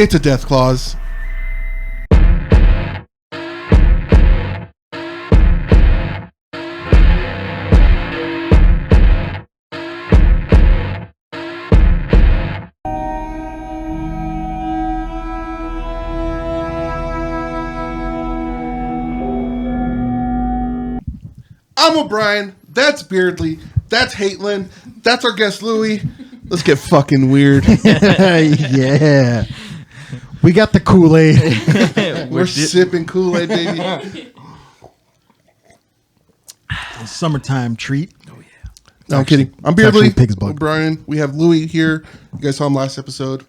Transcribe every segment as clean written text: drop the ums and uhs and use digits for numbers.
It's a death clause. I'm O'Brien. That's Beardley. That's Haitlin. That's our guest Louie. Let's get fucking weird. Yeah. We got the Kool-Aid. We're sipping Kool-Aid, baby. Summertime treat. Oh, yeah. No, I'm kidding. I'm Beardley. Pig's bug. O'Brien. We have Louie here. You guys saw him last episode.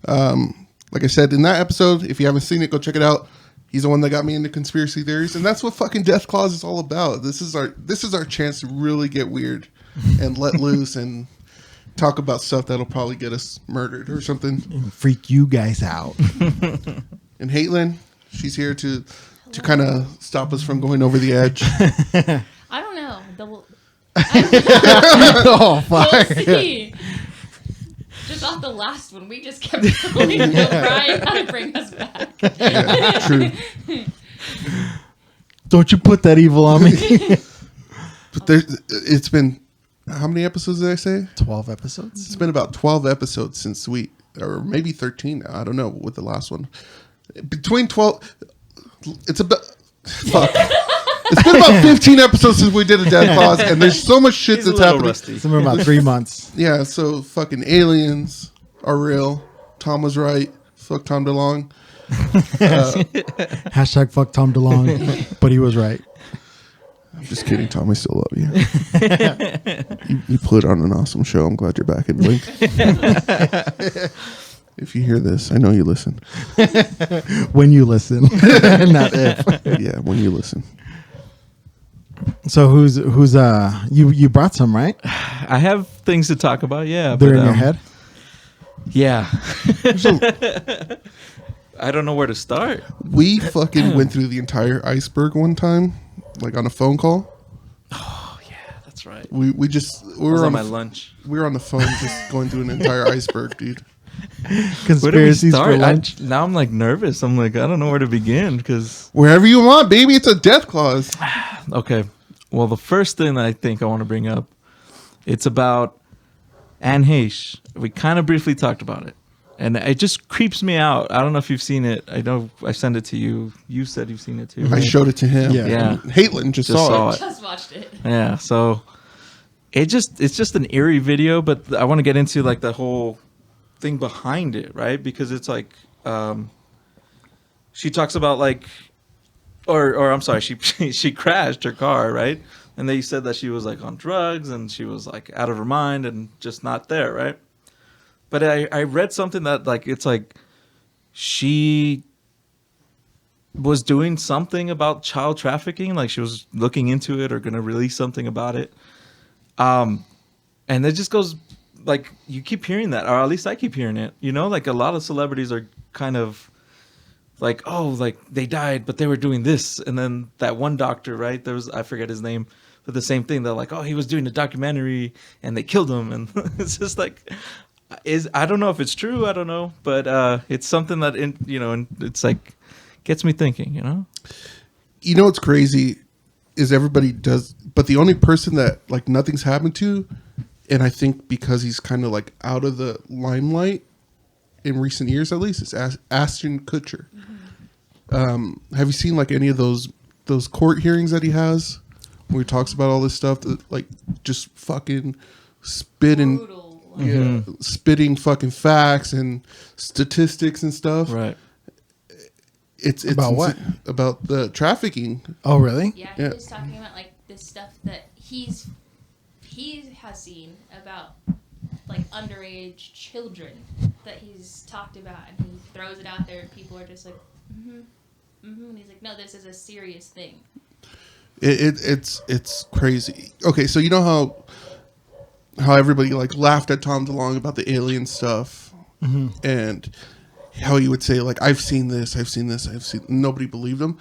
Like I said, in that episode, if you haven't seen it, go check it out. He's the one that got me into conspiracy theories, and that's what fucking Death Clause is all about. This is our chance to really get weird and let loose and talk about stuff that'll probably get us murdered or something. And freak you guys out. And Haitlin, she's here to kind of stop us from going over the edge. I don't know. Oh, fuck. We'll see. Just off the last one, we just kept going. Brian had to bring us back. Yeah, true. Don't you put that evil on me. But it's been, how many episodes did I say? 12 episodes? It's been about 12 episodes since or maybe 13 now. I don't know with the last one. Between 12, it's about, fuck. It's been about 15 episodes since we did a Death Clause, and there's so much shit that's happening. It's been about 3 months. Yeah, so fucking aliens are real. Tom was right. Fuck Tom DeLonge. Hashtag fuck Tom DeLonge. But he was right. I'm just kidding, Tom. I still love you. You put on an awesome show. I'm glad you're back in Blink. If you hear this, I know you listen. When you listen. Not if. Yeah, when you listen. So who's you brought some, right? I have things to talk about, yeah. They're in your head? Yeah. I don't know where to start. We fucking went through the entire iceberg one time, like on a phone call. Oh, yeah, that's right. We were on my lunch. We were on the phone just going through an entire iceberg, dude. Conspiracies for lunch. Now I'm like nervous. I'm like, I don't know where to begin because wherever you want, baby. It's a Death Clause. Okay. Well, the first thing that I think I want to bring up, it's about Anne Heche. We kind of briefly talked about it, and it just creeps me out. I don't know if you've seen it. I know I sent it to you. You said you've seen it too. I showed it to him. Yeah. Haitlin just saw it. Just watched it. Yeah. So it's just an eerie video, but I want to get into like the whole thing behind it, right? Because it's like she talks about like or I'm sorry, she crashed her car, right? And they said that she was like on drugs and she was like out of her mind and just not there, right? But I read something that like it's like she was doing something about child trafficking, like she was looking into it or going to release something about it. And it just goes like you keep hearing that, or at least I keep hearing it, you know, like a lot of celebrities are kind of like, oh, like they died, but they were doing this. And then that one doctor, right? I forget his name, but the same thing. They're like, oh, he was doing a documentary and they killed him. And it's just like, I don't know if it's true. I don't know. But it's something that, and it's like, gets me thinking, you know? You know what's crazy is everybody does, but the only person that like nothing's happened to, and I think because he's kind of like out of the limelight in recent years, at least, is Ashton Kutcher. Mm-hmm. Have you seen like any of those court hearings that he has where he talks about all this stuff that like just fucking spitting, spitting fucking facts and statistics and stuff? Right. It's about what? About the trafficking. Oh, really? Yeah, he was talking about like this stuff that he has seen about like underage children that he's talked about, and he throws it out there, and people are just like, and he's like, no, this is a serious thing. It's crazy. Okay, so you know how everybody like laughed at Tom DeLonge about the alien stuff, and how he would say like, I've seen this, nobody believed him.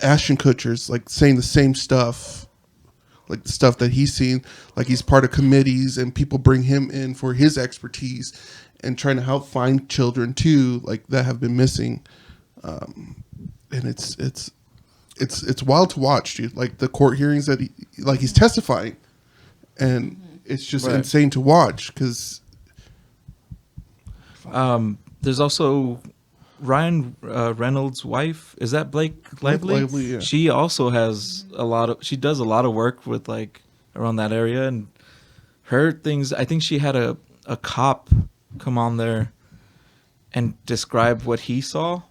Ashton Kutcher's like saying the same stuff like the stuff that he's seen. Like he's part of committees and people bring him in for his expertise and trying to help find children too, like that have been missing. And it's wild to watch, dude. Like the court hearings that he's testifying, and it's just insane to watch because. There's also Ryan Reynolds' wife. Is that Blake Lively? Lively, yeah. She also has she does a lot of work with like around that area, and her things. I think she had a cop come on there and describe what he saw,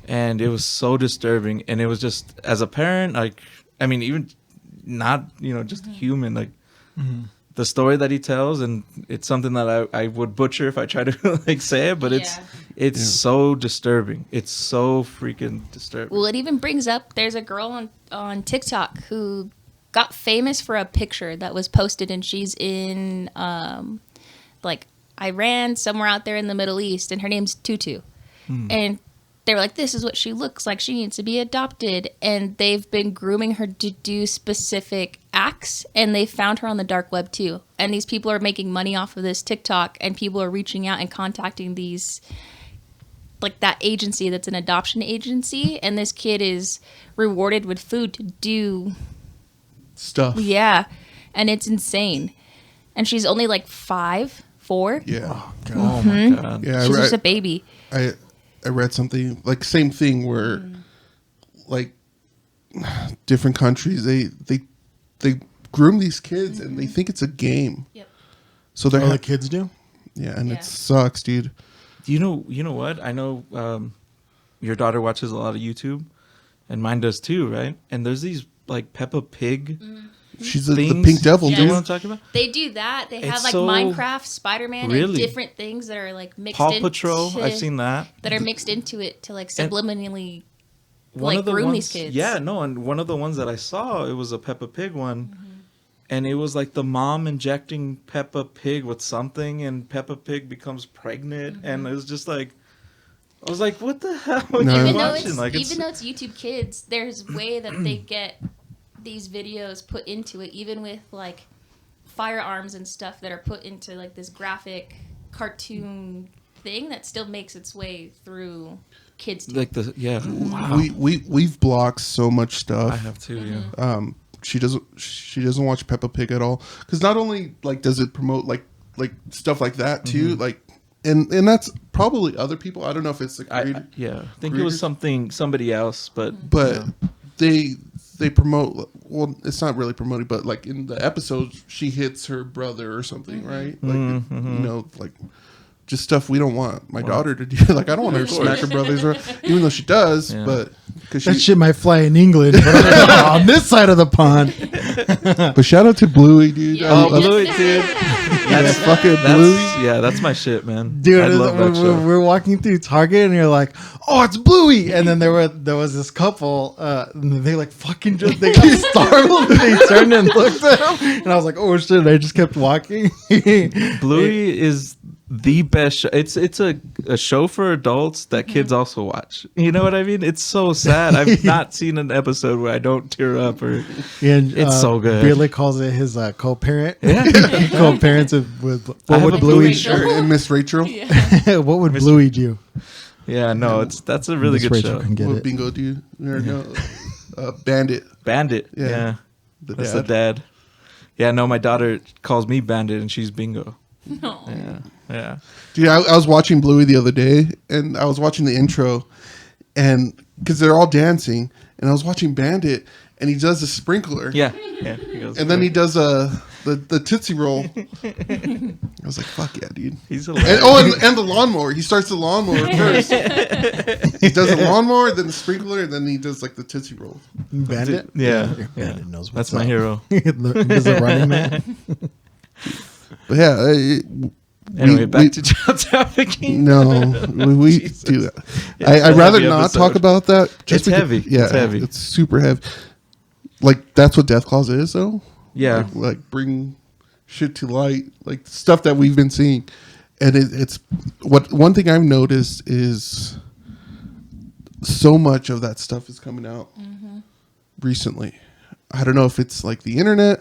and it was so disturbing. And it was just as a parent, like I mean, even not just human, like. The story that he tells, and it's something that I would butcher if I try to like say it, but it's so disturbing. It's so freaking disturbing. Well, it even brings up there's a girl on TikTok who got famous for a picture that was posted, and she's in like Iran, somewhere out there in the Middle East, and her name's Tutu. And they were like, this is what she looks like. She needs to be adopted. And they've been grooming her to do specific acts. And they found her on the dark web, too. And these people are making money off of this TikTok. And people are reaching out and contacting these, like that agency that's an adoption agency. And this kid is rewarded with food to do stuff. Yeah. And it's insane. And she's only like 4. Yeah. Oh, God. Oh, my God. Yeah, She's just a baby. I read something like same thing where like different countries they groom these kids and they think it's a game. Yep. So they're the kids do. Yeah, and it sucks, dude. You know what? I know your daughter watches a lot of YouTube, and mine does too, right? And there's these like Peppa Pig. She's the pink devil, Yes. You know dude. what I'm talking about? They do that. They have It's like so- Minecraft, Spider-Man, Really? and different things that are like mixed Paw into Patrol. I've seen that. that are mixed into it to like And subliminally One like of the groom ones, these kids. Yeah, no, and one of the ones that I saw, it was a Peppa Pig one. And it was like the mom injecting Peppa Pig with something, and Peppa Pig becomes pregnant, and it was just like, I was like, what the hell are No. you Even though watching? it's Like, even though it's YouTube Kids, there's way that they get these videos put into it, even with like firearms and stuff that are put into like this graphic cartoon thing that still makes its way through kids. like wow. We've blocked so much stuff. I have too, yeah. She doesn't watch Peppa Pig at all because not only like does it promote like stuff like that too, like and that's probably other people. I don't know if it's the creator, I think it was somebody else, but they promote. Well, it's not really promoting, but like in the episodes, she hits her brother or something, right? Like like just stuff we don't want my daughter to do. Like I don't want her to smack her brothers, even though she does, but because That shit might fly in England, but on this side of the pond. But shout out to Bluey, dude. Yeah. Louie, dude. That's fucking Bluey. Yeah, that's my shit, man. Dude, I love that show. we're walking through Target and you're like, oh, it's Bluey. And then there was this couple, and they like fucking they got startled and they turned and looked at him. And I was like, oh shit, and I just kept walking. Bluey is the best show. It's a show for adults that kids also watch. You know what I mean? It's so sad. I've not seen an episode where I don't tear up or And it's so good. Beerley calls it his co-parent. Yeah. Co-parents with what have would a Bluey Rachel. And Miss Rachel. what would Bluey do? Yeah, no, that's a really Miss good Rachel show. can get What it. bingo do you? No, Bandit. Bandit. Yeah. Yeah. The That's dad. the dad. Yeah, no, my daughter calls me Bandit and she's Bingo. No. Yeah. Yeah. Dude, I was watching Bluey the other day, and I was watching the intro, and because they're all dancing, and I was watching Bandit, and he does a sprinkler, Yeah. Yeah. He goes, and then he does the Tootsie Roll. I was like, "Fuck yeah, dude!" he's And, hilarious. and the lawnmower. He starts the lawnmower first. He does the lawnmower, then the sprinkler, and then he does like the Tootsie Roll. Bandit? Yeah. Yeah. Bandit knows That's what's my up. hero. He's a running man. But yeah, Anyway, back to child trafficking. No, we Jesus. do that. Yeah, I'd it's a rather heavy not episode. talk about that. It's heavy. Yeah, It's heavy. It's super heavy. Like that's what Death Clause is, though. Yeah. Like bring shit to light, like stuff that we've been seeing, and it's what one thing I've noticed is so much of that stuff is coming out recently. I don't know if it's like the internet.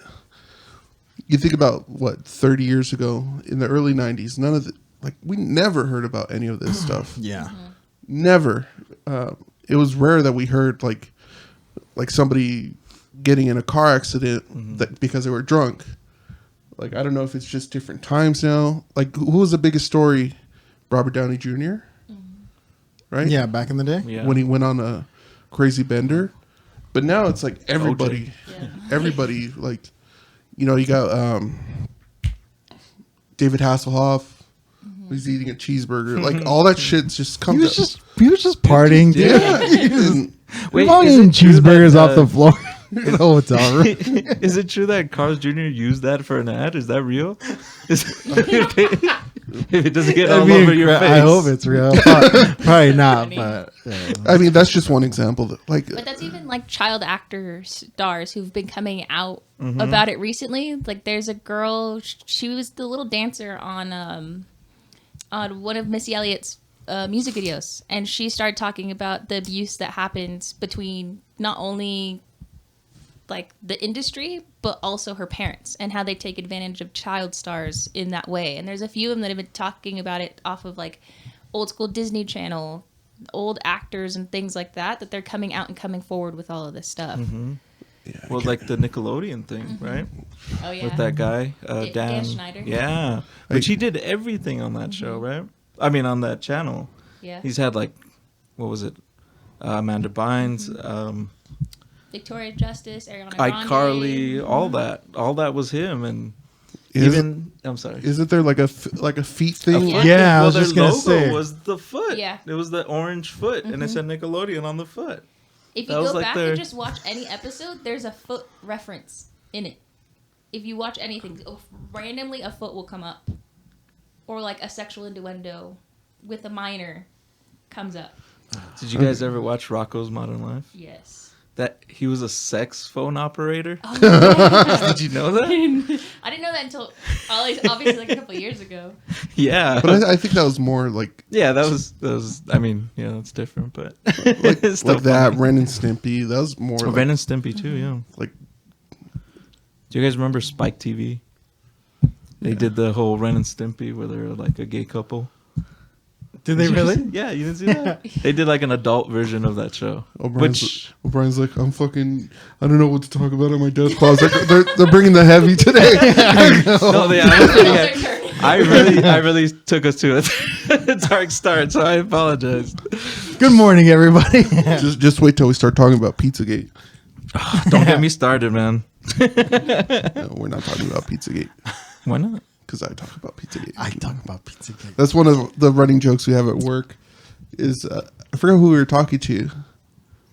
You think about 30 years ago in the early 90s, none of the, like, we never heard about any of this stuff. Yeah. Never. It was rare that we heard like somebody getting in a car accident that because they were drunk. Like, I don't know if it's just different times now. Like, who was the biggest story? Robert Downey Jr. Right? Yeah, back in the day. Yeah. When he went on a crazy bender. But now it's like everybody, Yeah. everybody, like, you know, you got David Hasselhoff. He's eating a cheeseburger. Like, all that shit's just He comes was out. just partying, dude. Yeah. And- We've Wait, all is eaten it true cheeseburgers that, off the floor in the hotel room. Is it true that Carl's Jr. used that for an ad? Is that real? If it doesn't get all over your face. I hope it's real. Probably not, Funny. but yeah. I mean, that's just one example. That, like, But that's even like child actor stars who've been coming out about it recently. Like there's a girl, she was the little dancer on one of Missy Elliott's music videos, and she started talking about the abuse that happens between not only like the industry but also her parents and how they take advantage of child stars in that way. And there's a few of them that have been talking about it off of like old school Disney Channel, old actors and things like that they're coming out and coming forward with all of this stuff. Well, like the Nickelodeon thing, right? Oh yeah, With that guy, Dan Schneider. Yeah. But he did everything on that show, right? I mean, on that channel. Yeah. He's had like, what was it? Amanda Bynes, Victoria Justice, Ariana Grande. iCarly, all that was him. And I'm sorry. isn't there like a feet thing? Yeah. Yeah, I Well, was their just gonna logo say. was the foot. Yeah. It was the orange foot, and it said Nickelodeon on the foot. If That you was go like back their- and just watch any episode, there's a foot reference in it. If you watch anything, randomly a foot will come up. Or like a sexual innuendo with a minor comes up. Did you guys ever watch Rocko's Modern Life? Yes. That he was a sex phone operator. Oh, yeah. Did you know that? I didn't know that until obviously like a couple years ago. Yeah. But I think that was more like Yeah, that was. I mean, yeah, that's different, but it's still like that funny. Ren and Stimpy. That was more like, Ren and Stimpy too. Yeah. like Do you guys remember Spike TV? They did the whole Ren and Stimpy where they were like a gay couple. Did they really? Yeah, you didn't see that? They did like an adult version of that show. O'Brien's like, I don't know what to talk about on my desk pause. Like, they're bringing the heavy today. No, they honestly had, I really took us to a dark start, so I apologize. Good morning, everybody. just wait till we start talking about Pizzagate. Don't get me started, man. No, we're not talking about Pizzagate Why not? because I talk about Pizzagate. I talk about pizza cake. That's one of the running jokes we have at work. Is I forgot who we were talking to.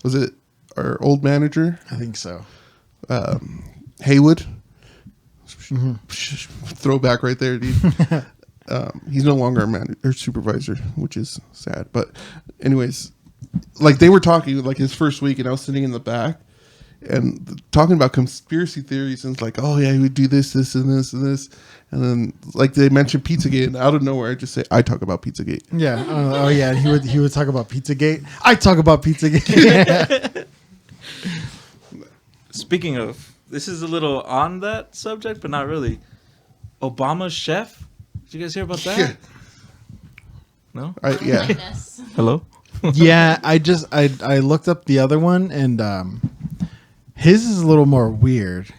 Was it our old manager, I think so. Haywood? Throwback right there, dude. He's no longer a manager or supervisor, which is sad. But anyways, like they were talking like his first week, and I was sitting in the back and talking about conspiracy theories, and it's like, oh yeah, he would do this, this, and this, and this, and then like they mentioned Pizzagate, and out of nowhere, I just say, I talk about Pizzagate. Yeah. Oh yeah. And he would talk about Pizzagate. I talk about Pizzagate. Speaking of, this is a little on that subject, but not really. Obama's chef. Did you guys hear about that? Yeah. No. Yeah. Enlighten us. Hello. Yeah. I looked up the other one, and his is a little more weird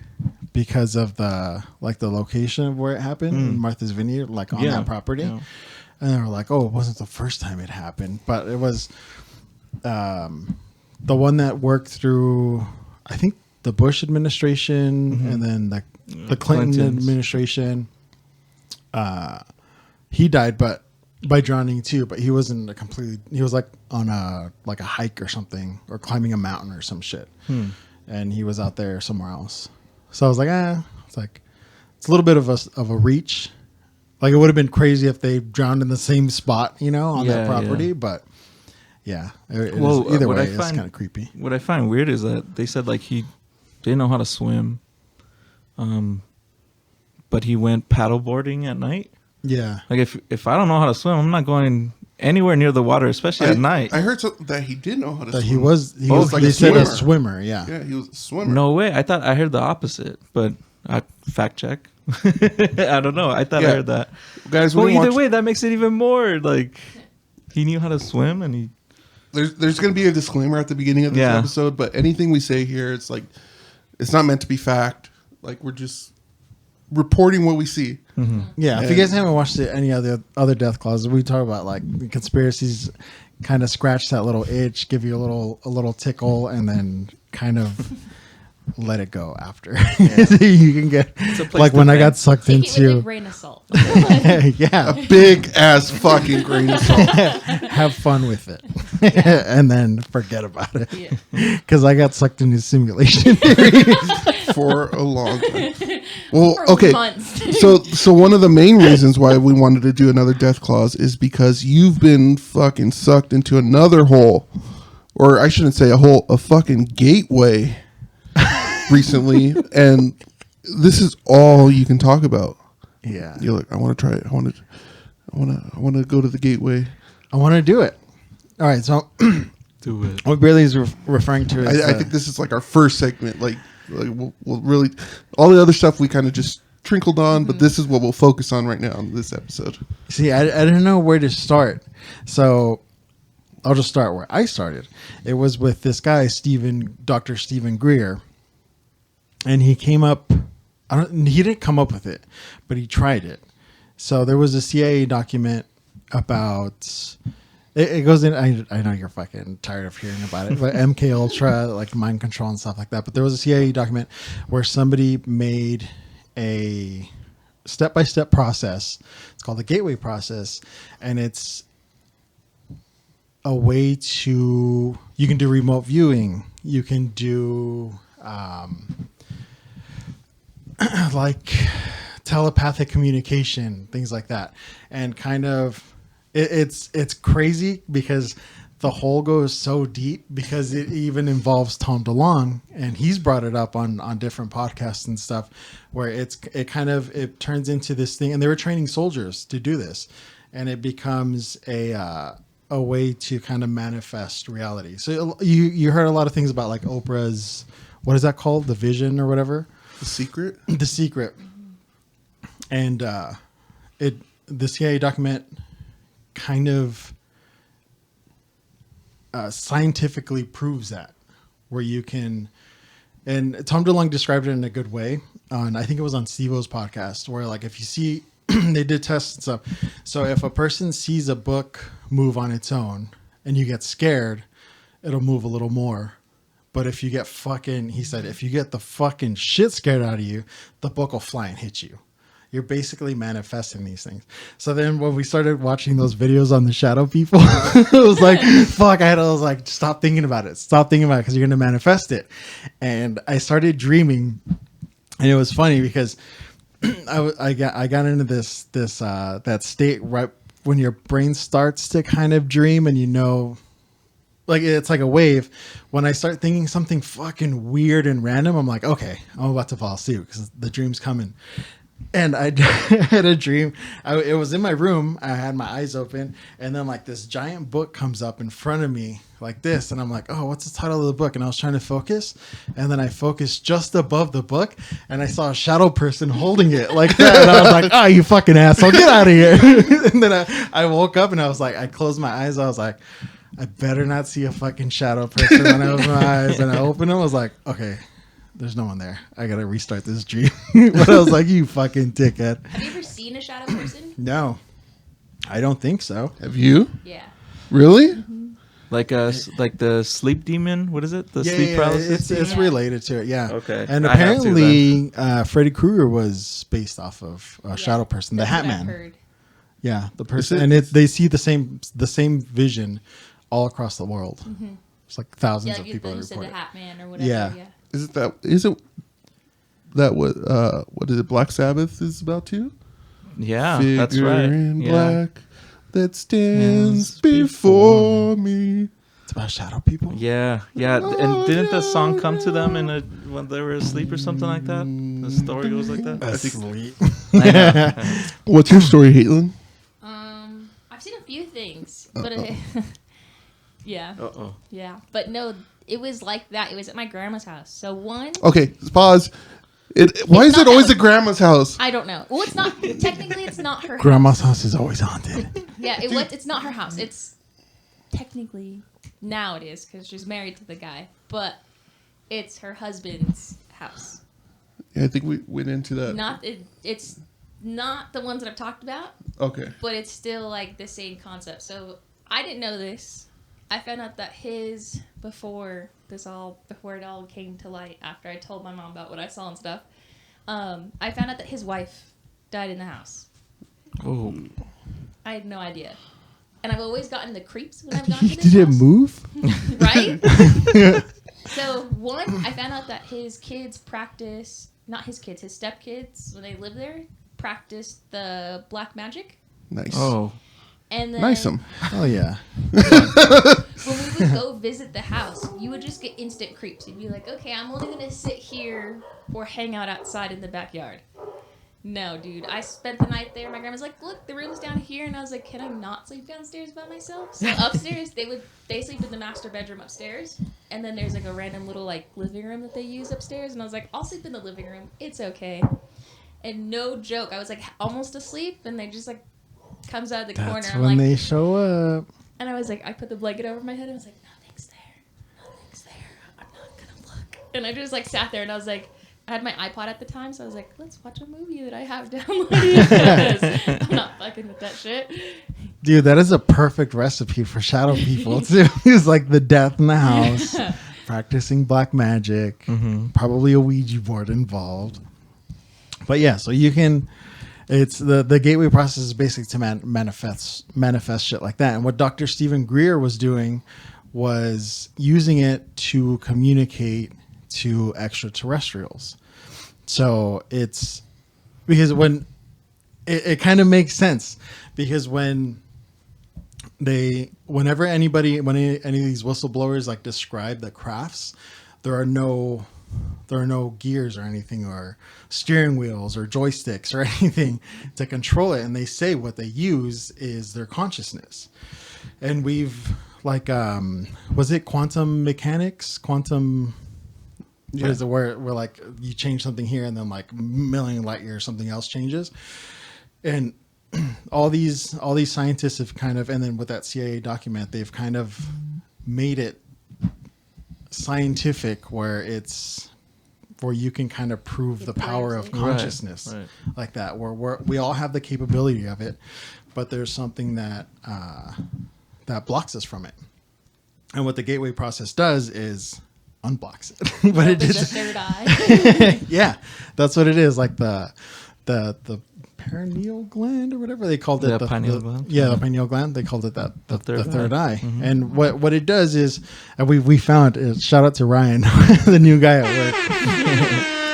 because of the location of where it happened in Martha's Vineyard, like on that property. Yeah. And they were like, "Oh, it wasn't the first time it happened, but it was the one that worked through, I think, the Bush administration and then the Clinton Clintons. administration." He died, but by drowning too. But he wasn't he was like on a hike or something, or climbing a mountain or some shit, and he was out there somewhere else. So I was like, it's a little bit of a reach. Like, it would have been crazy if they drowned in the same spot, on that property. Yeah. But yeah, what either way, I it's find- kind of creepy. What I find weird is that they said like he didn't know how to swim, but he went paddleboarding at night. Yeah, Like if I don't know how to swim, I'm not going anywhere near the water, especially at night. I heard that he did know how to That swim. he was like they a said a swimmer. swimmer. Yeah. Yeah, he was a swimmer. No way. I heard the opposite, but I fact check. I don't know. I thought I Yeah. heard that. Guys, Well, when you either watch, way, that makes it even more like he knew how to swim, and he. there's going to be a disclaimer at the beginning of this Yeah. episode, but anything we say here, it's like it's not meant to be fact. Like we're just reporting what we see. Yeah, if you guys haven't watched any other Death Claws, we talk about like the conspiracies, kind of scratch that little itch, give you a little tickle, and then kind of let it go after. You can get a place like to when I vent. got sucked Take it with a into. grain of salt. Yeah, Big ass fucking grain of salt have fun with it, and then forget about it. Yeah. Because I got sucked into simulation. for a long time. Well, For okay. months. So one of the main reasons why we wanted to do another Death Clause is because you've been fucking sucked into another hole, or I shouldn't say a hole, a fucking gateway recently, and this is all you can talk about. Yeah, You're like, I want to try it. I want to go to the gateway. I want to do it. All right, so Do it. what Billy is referring to is I think this is like our first segment. Like we'll really, all the other stuff we kind of just trickled on, but this is what we'll focus on right now in this episode. See, I didn't know where to start, so I'll just start where I started. It was with this guy, Dr. Stephen Greer, and he came up. He didn't come up with it, but he tried it. So there was a CIA document about. It goes in. I know you're fucking tired of hearing about it, but MK Ultra, like mind control and stuff like that. But there was a CIA document where somebody made a step-by-step process. It's called the gateway process, and it's a way to. You can do remote viewing. You can do like telepathic communication, things like that, and kind of. It's crazy because the hole goes so deep because it even involves Tom DeLonge, and he's brought it up on different podcasts and stuff where it turns into this thing, and they were training soldiers to do this, and it becomes a way to kind of manifest reality. So you heard a lot of things about like Oprah's, what is that called? The Vision or whatever? The Secret? The Secret. And the CIA document kind of scientifically proves that, where you can, and Tom DeLonge described it in a good way on, I think it was on Steve-O's podcast, where like if you see, they did tests and stuff. So if a person sees a book move on its own and you get scared, it'll move a little more. But if you get he said, if you get the fucking shit scared out of you, the book will fly and hit you. You're basically manifesting these things. So then when we started watching those videos on the shadow people, it was like, fuck, I was like, stop thinking about it. Stop thinking about it because you're going to manifest it. And I started dreaming. And it was funny because I got into this that state right when your brain starts to kind of dream and you know, like it's like a wave. When I start thinking something fucking weird and random, I'm like, okay, I'm about to fall asleep because the dream's coming. And I had a dream. It was in my room. I had my eyes open, and then like this giant book comes up in front of me like this, and I'm like, "Oh, what's the title of the book?" And I was trying to focus, and then I focused just above the book, and I saw a shadow person holding it like that, and I was like, "Oh, you fucking asshole, get out of here!" And then I woke up, and I was like, I closed my eyes. I was like, I better not see a fucking shadow person when I open my eyes, and I opened them. I was like, okay. There's no one there. I gotta restart this dream. But I was like, you fucking dickhead. Have you ever seen a shadow person? No, I don't think so. Have you? Yeah. Really? Like the sleep demon. What is it? The sleep Yeah, paralysis. it's related to it. Yeah. Okay. And I have to apparently, Freddy Krueger was based off of a shadow person, the That's Hat what I've Man. heard. Yeah, the person, it? and they see the same vision all across the world. It's like thousands Yeah, of like people you that said report the it. Hat Man or whatever. Yeah. Yeah. Is it what is it, Black Sabbath is about too? Yeah, Figure that's right. in Yeah. black that stands Stands before me. It's about shadow people. Yeah. And didn't the song come to them when they were asleep or something like that? The story goes like that. Asleep. I know. What's your story, Caitlin? I've seen a few things, but yeah, yeah. But no, it was like that. It was at my grandma's house. So one. Okay, pause. Why is it always at grandma's house? I don't know. Well, it's not technically. It's not her. Grandma's house is always haunted. Yeah, it's not her house. It's technically now it is because she's married to the guy, but it's her husband's house. Yeah, I think we went into that. It's not the ones that I've talked about. Okay. But it's still like the same concept. So I didn't know this. I found out that before it all came to light, after I told my mom about what I saw and stuff, I found out that his wife died in the house. Oh. I had no idea. And I've always gotten the creeps when I've gone to this Did it house. move? Right? So, one, I found out that his kids practice, not his kids, his stepkids, when they live there, practiced the black magic. Nice. Oh. And then Nice 'em. Oh, yeah. when we would go visit the house, you would just get instant creeps. You'd be like, okay, I'm only going to sit here or hang out outside in the backyard. No, dude. I spent the night there. My grandma's like, look, the room's down here. And I was like, can I not sleep downstairs by myself? So upstairs, they sleep in the master bedroom upstairs. And then there's like a random little like living room that they use upstairs. And I was like, I'll sleep in the living room. It's okay. And no joke, I was like almost asleep. And they just like comes out of the corner. That's I'm when like, they show up. and I was like, I put the blanket over my head. And I was like, nothing's there. Nothing's there. I'm not going to look. And I just like sat there and I was like, I had my iPod at the time, so I was like, let's watch a movie that I have downloaded. I'm not fucking with that shit. Dude, that is a perfect recipe for shadow people, too. He's like the death in the house, practicing black magic, probably a Ouija board involved. But yeah, so you can, it's the gateway process is basically to manifest shit like that. And what Dr. Stephen Greer was doing was using it to communicate to extraterrestrials. So it's because when it kind of makes sense, because whenever any of these whistleblowers like describe the crafts, there are no gears or anything, or steering wheels or joysticks or anything to control it, and they say what they use is their consciousness. And we've like was it quantum mechanics, what is it, where like you change something here and then like a million light years something else changes, and all these scientists have kind of, and then with that CIA document they've kind of made it scientific where you can kind of prove the power of consciousness, right. Like that, where we all have the capability of it, but there's something that blocks us from it. And what the gateway process does is unblocks it. But it is the third eye. Yeah, that's what it is. Like the perineal gland or whatever they called it. The pineal gland. Yeah, the pineal gland. They called it that. The third eye. Mm-hmm. And what it does is, and we found. Shout out to Ryan, the new guy at work.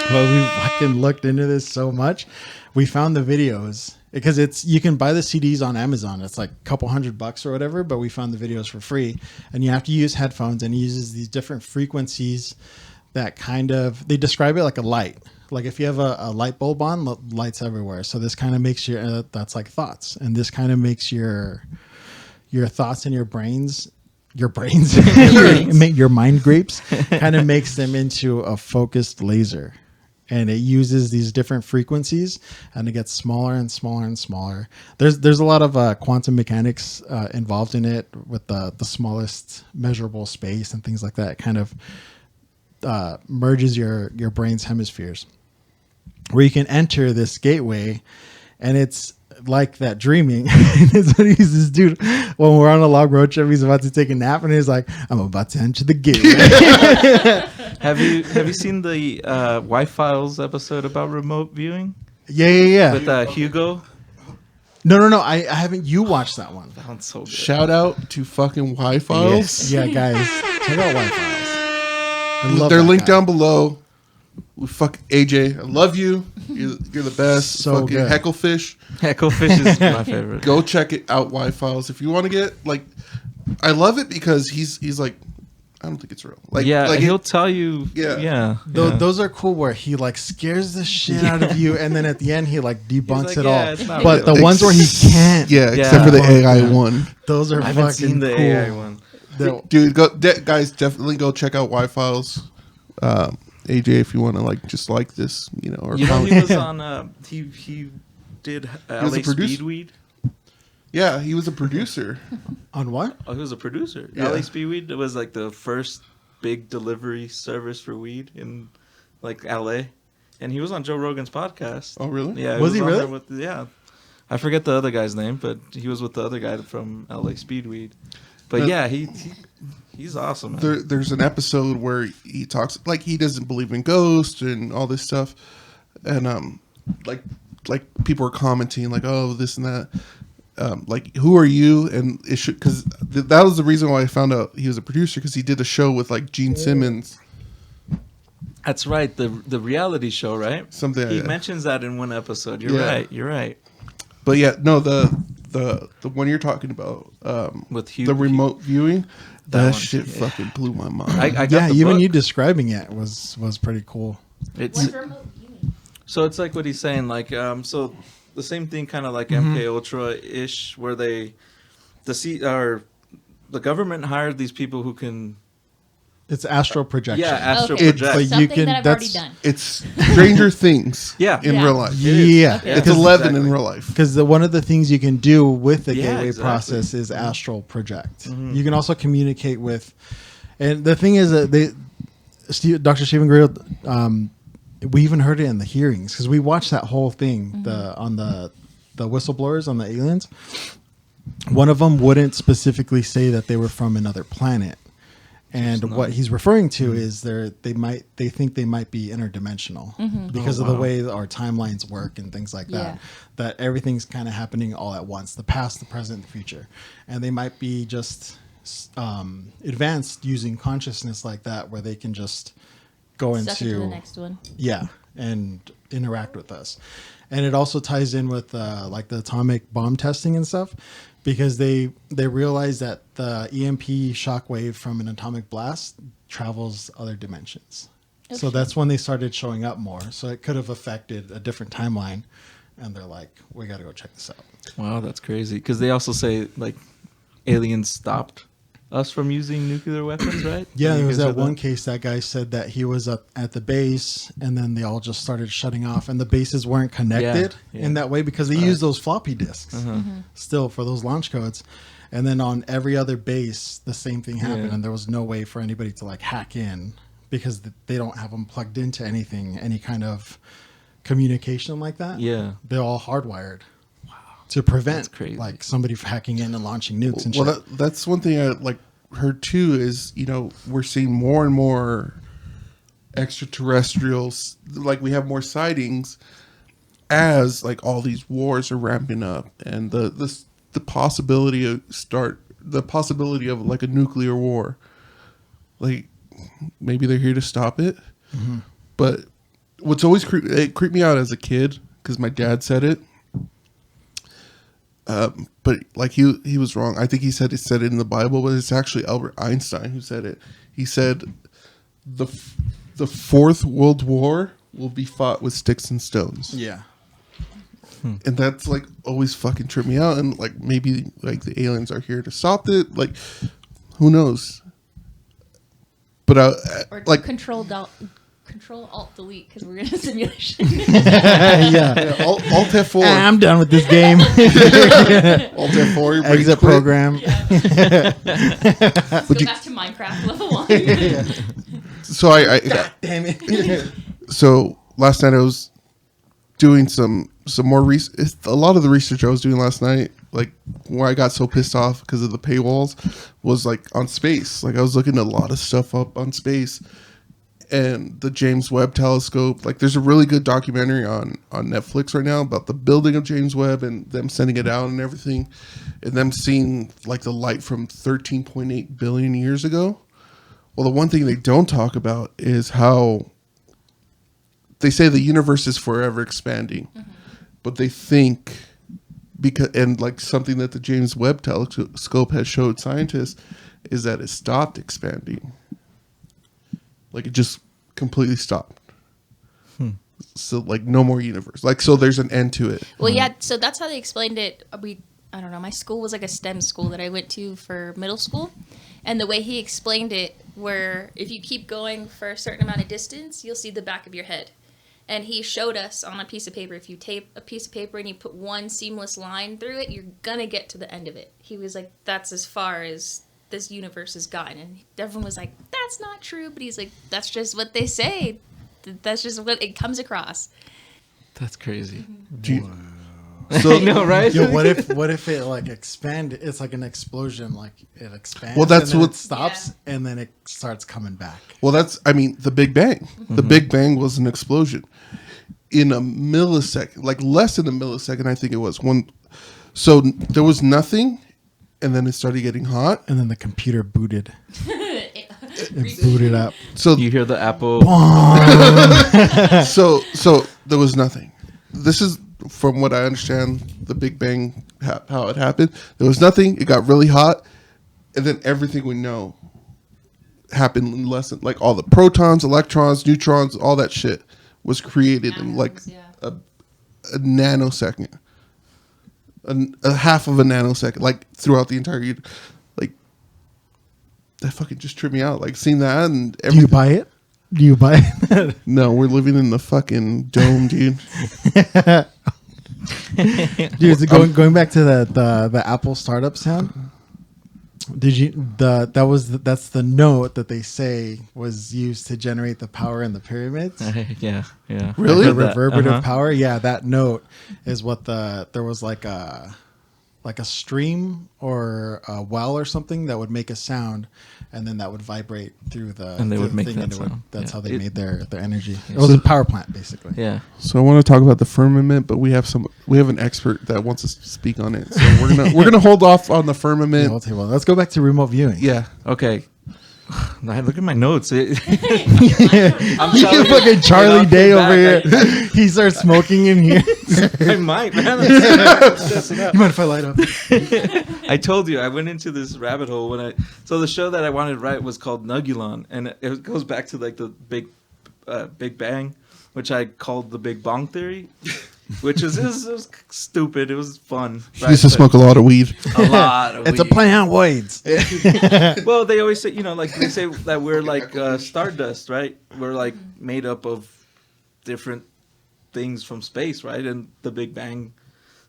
Well, we fucking looked into this so much. We found the videos because you can buy the CDs on Amazon. It's like a couple $100 or whatever, but we found the videos for free, and you have to use headphones, and it uses these different frequencies that kind of, they describe it like a light. Like if you have a light bulb on, lights everywhere. So this kind of makes that's like thoughts. And this kind of makes your thoughts and your mind grapes kind of makes them into a focused laser. And it uses these different frequencies, and it gets smaller and smaller and smaller. There's a lot of quantum mechanics involved in it, with the smallest measurable space and things like that. It kind of merges your brain's hemispheres, where you can enter this gateway, and it's like that dreaming. It's what he's this dude when we're on a long road trip. He's about to take a nap, and he's like, "I'm about to enter the gateway." Have you seen the Y-Files episode about remote viewing? Yeah. With Hugo? No. I haven't. You watched that one. That one's so good. Shout out to fucking Y-Files. Yes. Yeah, guys, check out Y-Files. They're linked down below. Fuck AJ, I love you. You're the best. So fucking good. Hecklefish. Hecklefish is my favorite. Go check it out, Y-Files. If you want to get like, I love it because he's like I don't think it's real. He'll tell you. Yeah. Yeah. Those are cool where he like scares the shit out of you, and then at the end he like debunks like, it "Yeah, all. it's not But real." the ones where he can't, Yeah, except for the Fuck AI yeah. one. those are I haven't fucking seen the cool. AI one. Dude, guys, definitely go check out Y-Files. AJ, if you want to like just like this, you know, or You know, comment. he was on. He did was a LA producer. Speedweed. Yeah, he was a producer. On what? Oh, he was a producer. Yeah. LA Speedweed was like the first big delivery service for weed in like LA, and he was on Joe Rogan's podcast. Oh, really? Yeah, Was he on really? there with, yeah, I forget the other guy's name, but he was with the other guy from LA Speedweed. But yeah, he's awesome. Man. There's an episode where he talks like he doesn't believe in ghosts and all this stuff, and like people are commenting like, oh, this and that. Like, who are you? And it should, because that was the reason why I found out he was a producer, because he did a show with like Gene Simmons. That's right, the reality show, right? Something like he that. mentions that in one episode. You're Yeah. right. You're right. But yeah, no, the one you're talking about, With Hugh, the remote viewing, that one, shit yeah. fucking blew my mind. I got Yeah, the even book. you describing it was pretty cool. It's What's remote viewing? so it's like what he's saying, like so the same thing, kind of like MK Ultra ish, where the government hired these people who can It's astral projection. astral Okay. project. But you Something can- that I've already that's- done. It's Stranger Things. Yeah. in Yeah. real life. Yeah, Okay. It's because 11 exactly. in real life. Because one of the things you can do with the Yeah, gateway exactly. process is astral project. You can also communicate with, and the thing is that Dr. Stephen Greer, we even heard it in the hearings because we watched that whole thing on the whistleblowers on the aliens. One of them wouldn't specifically say that they were from another planet. And what he's referring to is they think they might be interdimensional because of the way that our timelines work and things like that. Yeah. That everything's kind of happening all at once: the past, the present, the future, and they might be just advanced using consciousness like that, where they can just go Suck it to the into next one. and interact with us. And it also ties in with like the atomic bomb testing and stuff, because they realize that the EMP shockwave from an atomic blast travels other dimensions. So that's when they started showing up more. So it could have affected a different timeline. And they're like, we got to go check this out. Wow, that's crazy. Because they also say like aliens stopped us from using nuclear weapons, right? Yeah, You there was guys that heard one case that guy said that he was up at the base and then they all just started shutting off and the bases weren't connected Yeah. in that way because they use those floppy disks still for those launch codes. And then on every other base, the same thing happened Yeah. and there was no way for anybody to like hack in because they don't have them plugged into anything, any kind of communication like that. Yeah. They're all hardwired. To prevent That's crazy. like somebody from hacking in and launching nukes and Well, shit. that's one thing I like heard too is, you know, we're seeing more and more extraterrestrials, like we have more sightings as like all these wars are ramping up and the possibility of like a nuclear war, like maybe they're here to stop it. But what's always creeped me out as a kid, because my dad said it, but like he was wrong. I think he said it in the Bible, but it's actually Albert Einstein who said it. He said the fourth World War will be fought with sticks and stones. Yeah. And that's like always fucking tripped me out. And like maybe like the aliens are here to stop it. Like who knows? But Or like control alt delete because we're in a simulation. Yeah. Alt F4. I'm done with this game. Alt F4. rage Exit quit. program. Go back to Minecraft level 1. So I Damn it. so last night I was doing some more research. A lot of the research I was doing last night, like where I got so pissed off because of the paywalls, was like on space. Like I was looking at a lot of stuff up on space and the James Webb Telescope. Like there's a really good documentary on Netflix right now about the building of James Webb and them sending it out and everything, and them seeing like the light from 13.8 billion years ago. Well, the one thing they don't talk about is how they say the universe is forever expanding, but they think and like something that the James Webb Telescope has showed scientists is that it stopped expanding. Like it just completely stopped. So like no more universe. Like so there's an end to it. Well, yeah. So that's how they explained it. I don't know. My school was like a STEM school that I went to for middle school, and the way he explained it, where if you keep going for a certain amount of distance, you'll see the back of your head. And he showed us on a piece of paper, if you tape a piece of paper and you put one seamless line through it, you're gonna get to the end of it. He was like, that's as far as this universe has gotten. And everyone was like, that's not true. But he's like, that's just what they say. That's just what it comes across. That's crazy. Do you- So I know, right? Yo, what if it like expanded? It's like an explosion. Like it expands. Well, that's and then what- it stops, and then it starts coming back. Well, that's, I mean, the Big Bang. The Big Bang was an explosion in a millisecond, like less than a millisecond, I think it was. So there was nothing, and then it started getting hot. And then the computer booted. It booted up. So You hear the Apple. so there was nothing. This is from what I understand, the Big Bang, how it happened. There was nothing. It got really hot, and then everything we know happened in less than, like all the protons, electrons, neutrons, all that shit was created in like Atoms, yeah. a nanosecond, a half of a nanosecond, like throughout the entire, like that fucking just tripped me out. Like seeing that and Do you buy it? Do you buy it? No, we're living in the fucking dome, dude. Dude, going back to the Apple startup sound. Did you that's the note that they say was used to generate the power in the pyramids? Yeah. Really? The reverberative Uh-huh. power. Yeah, that note is what there was like a stream or a well or something that would make a sound, and then that would vibrate through the And they through would the make thing, that and it would- sound. That's Yeah. how they made their energy. It Yeah. was a power plant, basically. Yeah. So I want to talk about the firmament, but we have an expert that wants to speak on it. So we're gonna hold off on the Yeah, firmament. we'll tell you what. Let's go back to remote viewing. Yeah. Okay. I look at my notes. I'm You telling you, fucking Charlie right off Day the over bat, here. He starts smoking in here. I might, man. You mind if I light up? I told you I went into this rabbit hole so the show that I wanted to write was called Nugulon, and it goes back to like the Big Bang, which I called the Big Bong Theory, which it was stupid. It was fun. He used to smoke a lot of weed. a lot. Of It's a weed. plant weights. Well, they always say, like they say that we're like stardust, right? We're like made up of different things from space, right? And the Big Bang.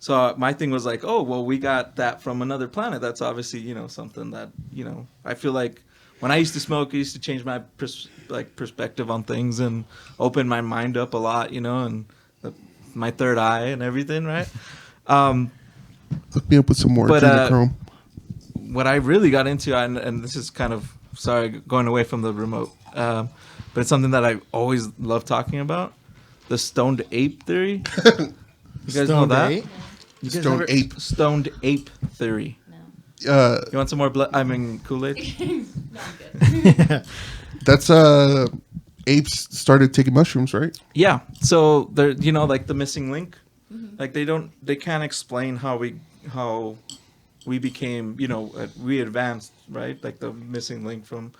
So my thing was like, oh, well, we got that from another planet. That's obviously, something that, I feel like when I used to smoke, it used to change my perspective on things and open my mind up a lot, and my third eye and everything, right? Hook me up with some more But, adrenochrome. What I really got into, and this is kind of, sorry, going away from the remote, but it's something that I always love talking about, the stoned ape theory. You guys know Stoned that? ape? You guys Stoned ever- ape. Stoned ape theory. No. You want some more blood? Kool-Aid? No, I'm good. That's apes started taking mushrooms, right? Yeah. So they're, like the missing link. Like they can't explain how we became, we advanced, right? Like the missing link from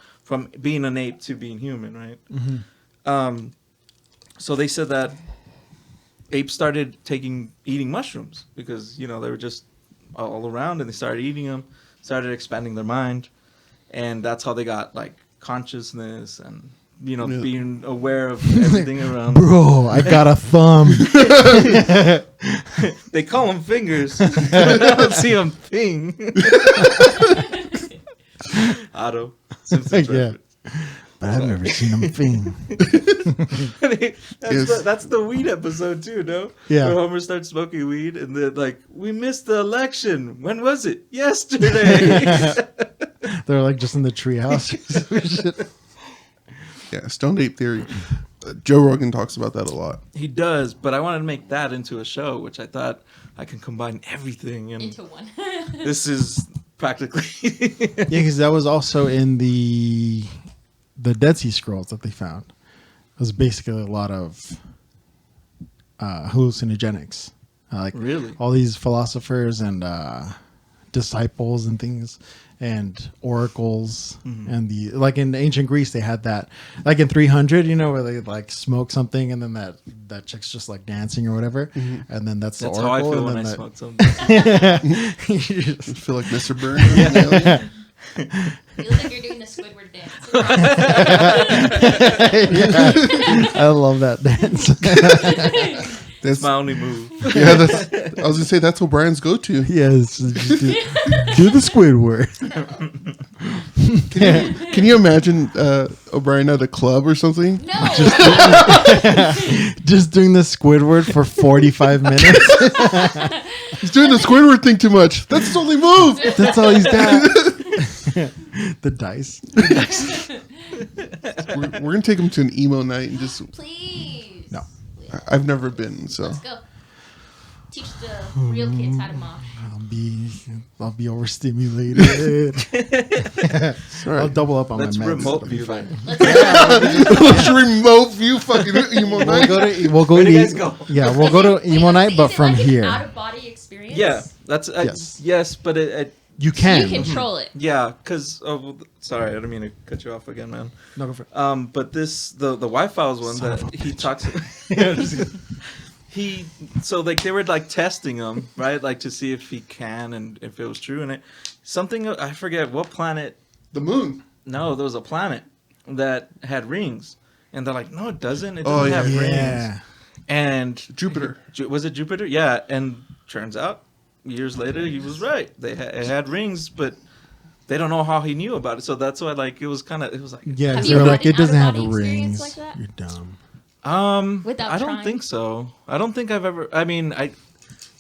being an ape to being human, right? So they said that apes started eating mushrooms because, they were just all around, and they started eating them, started expanding their mind, and that's how they got like consciousness and being aware of everything around. Bro, I got a thumb. They call them fingers. I don't see them thing. Otto Simpsons Yeah. reference. But I've never seen him thing. That's the weed episode too, no? Yeah. Where Homer starts smoking weed and they're like, we missed the election. When was it? Yesterday. They're like just in the treehouse. Yeah, stoned ape theory. Joe Rogan talks about that a lot. He does, but I wanted to make that into a show, which I thought I can combine everything. And Into one. this is practically. Yeah, because that was also in the Dead Sea Scrolls that they found. It was basically a lot of hallucinogenics. Like Really? all these philosophers and disciples and things and oracles and the like in ancient Greece they had that like in 300 where they like smoke something and then that chick's just like dancing or whatever and then that's That's the how I oracle feel when and I then smoke something. I feel like Mr. Burns. Yeah. Feels like you're doing the Squidward dance. I love that dance. That's My only move. yeah. I was gonna say that's what Brian's go to. Yes, just do the Squidward. Can you imagine O'Brien at a club or something? No. Just doing the Squidward for 45 minutes. He's doing the Squidward thing too much. That's his only move. That's all he's got. The dice. We're gonna take him to an emo night and just. Please. No. Please. I've never been, so. Let's go. Teach the real kids how to mosh. I'll be overstimulated. All I'll right. double up on Let's my meds. remote It'll be view fine. Let's go. Let's remote view fucking emo night. We'll go Where to do you guys go? Yeah, we'll go to emo night, but from Is it like here. an out of body experience? Yeah, that's Yes. yes, but it You can. You control it. yeah, because sorry, I didn't mean to cut you off again, man. No, go for it. But the Wi-Fi was one that he talks. So like they were like testing him, right, like to see if he can and if it was true, and something I forget what planet. The moon. No, there was a planet that had rings, and they're like, no, it doesn't. It Oh, doesn't have Yeah. rings. And Jupiter. Was it Jupiter? Yeah, and turns out years later he was right. It had rings, but they don't know how he knew about it. So that's why like it was like Yeah, Have because you they're had like, an it doesn't have out-of-body experience rings. like that? You're dumb. Without I don't trying? think so. I don't think I've ever. I mean,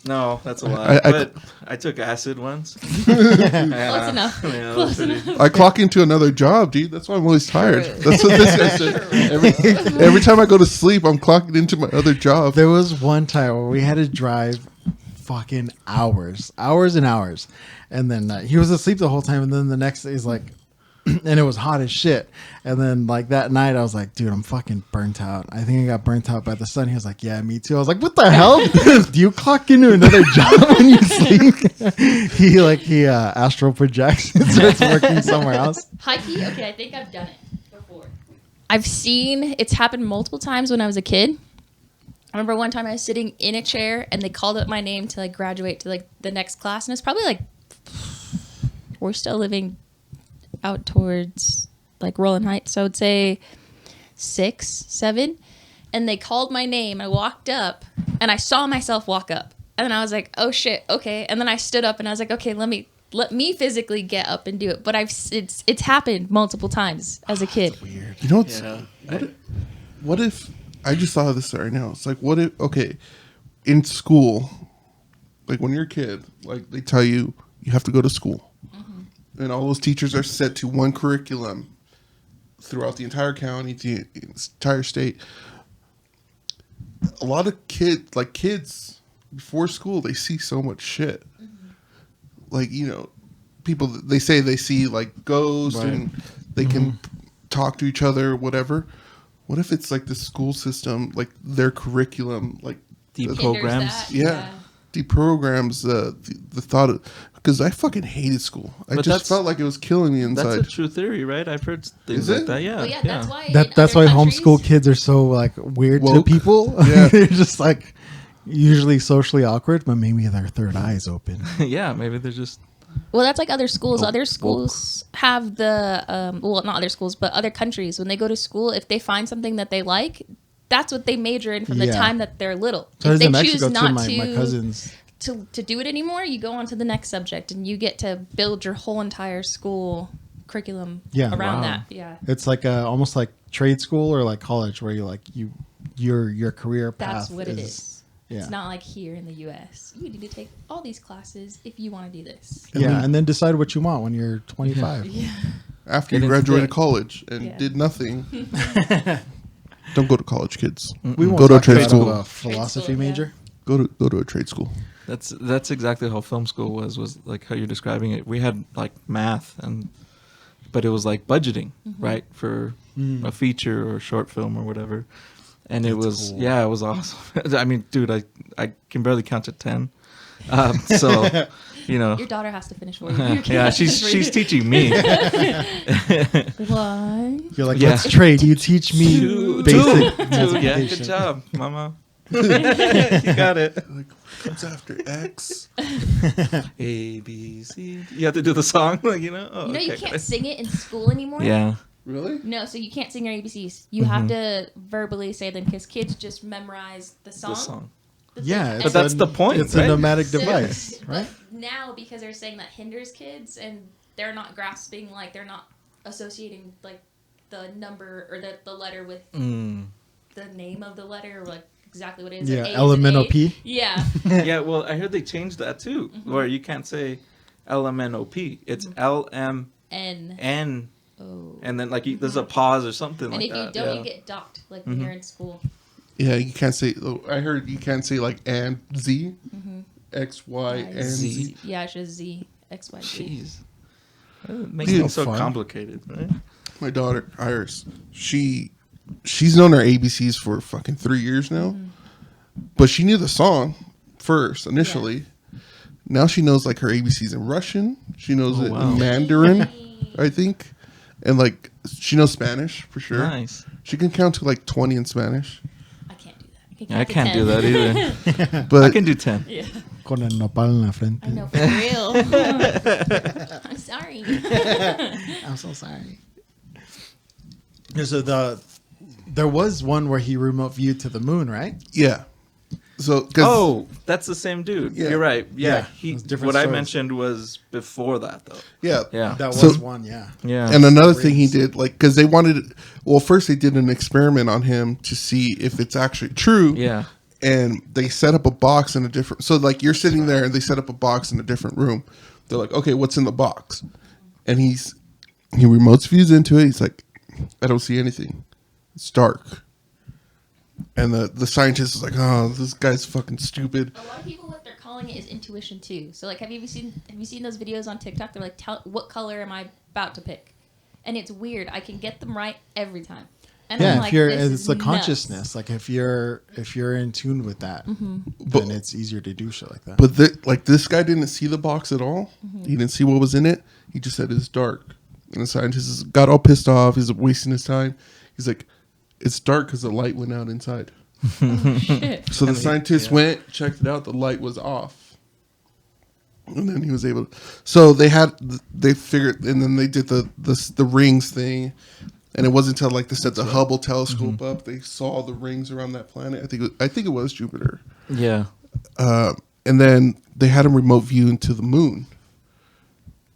no, that's a lie. I- but I took acid once. Close enough. Yeah, that Close was pretty- enough. I clock into another job, dude. That's why I'm always tired. That's what this guy said. Every time I go to sleep, I'm clocking into my other job. There was one time where we had to drive fucking hours and hours. And then he was asleep the whole time. And then the next day he's like, and it was hot as shit. And then like that night I was like, dude, I'm fucking burnt out. I think I got burnt out by the sun. He was like, yeah, me too. I was like, what the hell? Do you clock into another job when you sleep? he astral projects and starts working somewhere else. Hikey? Okay, I think I've done it before. I've seen it's happened multiple times when I was a kid. I remember one time I was sitting in a chair and they called up my name to like graduate to like the next class, and it's probably like we're still living out towards like Rolling Heights, so I would say 6, 7, and they called my name. I walked up and I saw myself walk up, and then I was like, oh shit, okay, and then I stood up and I was like, okay, let me physically get up and do it. But it's happened multiple times as a kid. Weird. You know what's Yeah. what if I just thought of this right now? It's like, what if in school, like when you're a kid, like they tell you have to go to school, and all those teachers are set to one curriculum throughout the entire county, the entire state. A lot of kids before school, they see so much shit. Like, people, they say they see like ghosts Right. and they can talk to each other, whatever. What if it's like the school system, like their curriculum, like Hinders programs? that, yeah, deprograms the thought of, because I fucking hated school. I But just that's- felt like it was killing me That's inside. a true theory, right? I've heard things Is like it? that. Yeah, Well, yeah, that's why. That's why in other countries- homeschool kids are so like weird Woke. to people. Yeah. They're just like usually socially awkward, but maybe their third eye is open. yeah. Maybe they're just Well, that's like other schools. Other schools have the well, not other schools, but other countries. When they go to school, if they find something that they like, that's what they major in from the Yeah. time that they're little. So I If was in they choose Mexico too. not My cousins. to do it anymore, you go on to the next subject, and you get to build your whole entire school curriculum Yeah, around wow. that. Yeah, It's like almost like trade school or like college, where your career path. that's what it is. Yeah. It's not like here in the U.S. You need to take all these classes if you want to do this. Yeah, and then decide what you want when you're 25. Yeah. After Get you into graduated debt. college and Yeah. did nothing. Don't go to college, kids. We won't Go to a talk trade about school. a philosophy Trade school, yeah. major. Go to a trade school. that's exactly how film school was like how you're describing it. We had like math but it was like budgeting, right, for a feature or a short film or whatever. And it was cool. it was awesome. I mean, dude, I can barely count to 10. So, you know, Your daughter has to finish for you. You yeah, can't she's just read it. teaching me. 1. You're like, Yeah. let's trade. You teach me Two. basic Yeah, multiplication. good job, Mama. You got it. Like, what's after X? A, B, C. You have to do the song, like, you know? Oh, You know, you okay. can't sing it in school anymore. Yeah. Really? No, so you can't sing your ABCs. You have to verbally say them because kids just memorize the song. The song. The Yeah, thing. it's But that's the point, It's right? a nomadic So- device, but right? now, because they're saying that hinders kids and they're not grasping, like, they're not associating, like, the number or the letter with the name of the letter or, like, exactly what it is. Yeah, like, A is an elemental A. P. Yeah. Yeah, well, I heard they changed that too, where you can't say LMNOP. It's LMN, N. Oh. and then like there's a pause or something And like if that. you don't, yeah. you get docked, like, when you're in school. Yeah, you can't say. I heard you can't say like and Z, X, Y, and Z. Z. Yeah, it's just Z, X, Y, Z. Jeez, it makes Dude, it so fun. complicated, right? My daughter Iris, she's known her ABCs for fucking 3 years now, but she knew the song first initially. Now she knows like her ABCs in Russian. She knows it wow. in Mandarin, I think, and like she knows Spanish for sure. Nice. She can count to like 20 in Spanish, I can't do that. I count to can't 10. do that either. but I can do 10. Yeah. Con el nopal en la frente. I know, for real. I'm sorry. I'm so sorry. So there was one where he remote viewed to the moon, right? yeah. So 'cause- Oh, that's the same dude. Yeah. You're right. Yeah, Yeah, it's different what I stories. mentioned was before that, though. yeah, Yeah, That So- was one, yeah. yeah. And another thing he did, like, because they wanted, well, first they did an experiment on him to see if it's actually true. yeah, And they set up a box in a different, so like you're sitting there and they set up a box in a different room. They're like, okay, what's in the box? And he remotes views into it. He's like, I don't see anything. It's dark. And the scientist is like, oh, this guy's fucking stupid. A lot of people, what they're calling it is intuition too. So, like, have you seen those videos on TikTok? They're like, what color am I about to pick? And it's weird. I can get them right every time. And Yeah, I'm if like, you're, this it's is the nuts. consciousness. Like if you're in tune with that, But- then it's easier to do shit like that. But like this guy didn't see the box at all. He didn't see what was in it. He just said it's dark. And the scientist got all pissed off. He's wasting his time. He's like, it's dark because the light went out inside. Shit. So the scientist went, checked it out. The light was off. And then he was able to. So they figured, and then they did the rings thing. And it wasn't until like they set the Hubble telescope up, they saw the rings around that planet. I think it was Jupiter. yeah. And then they had him remote view into the moon.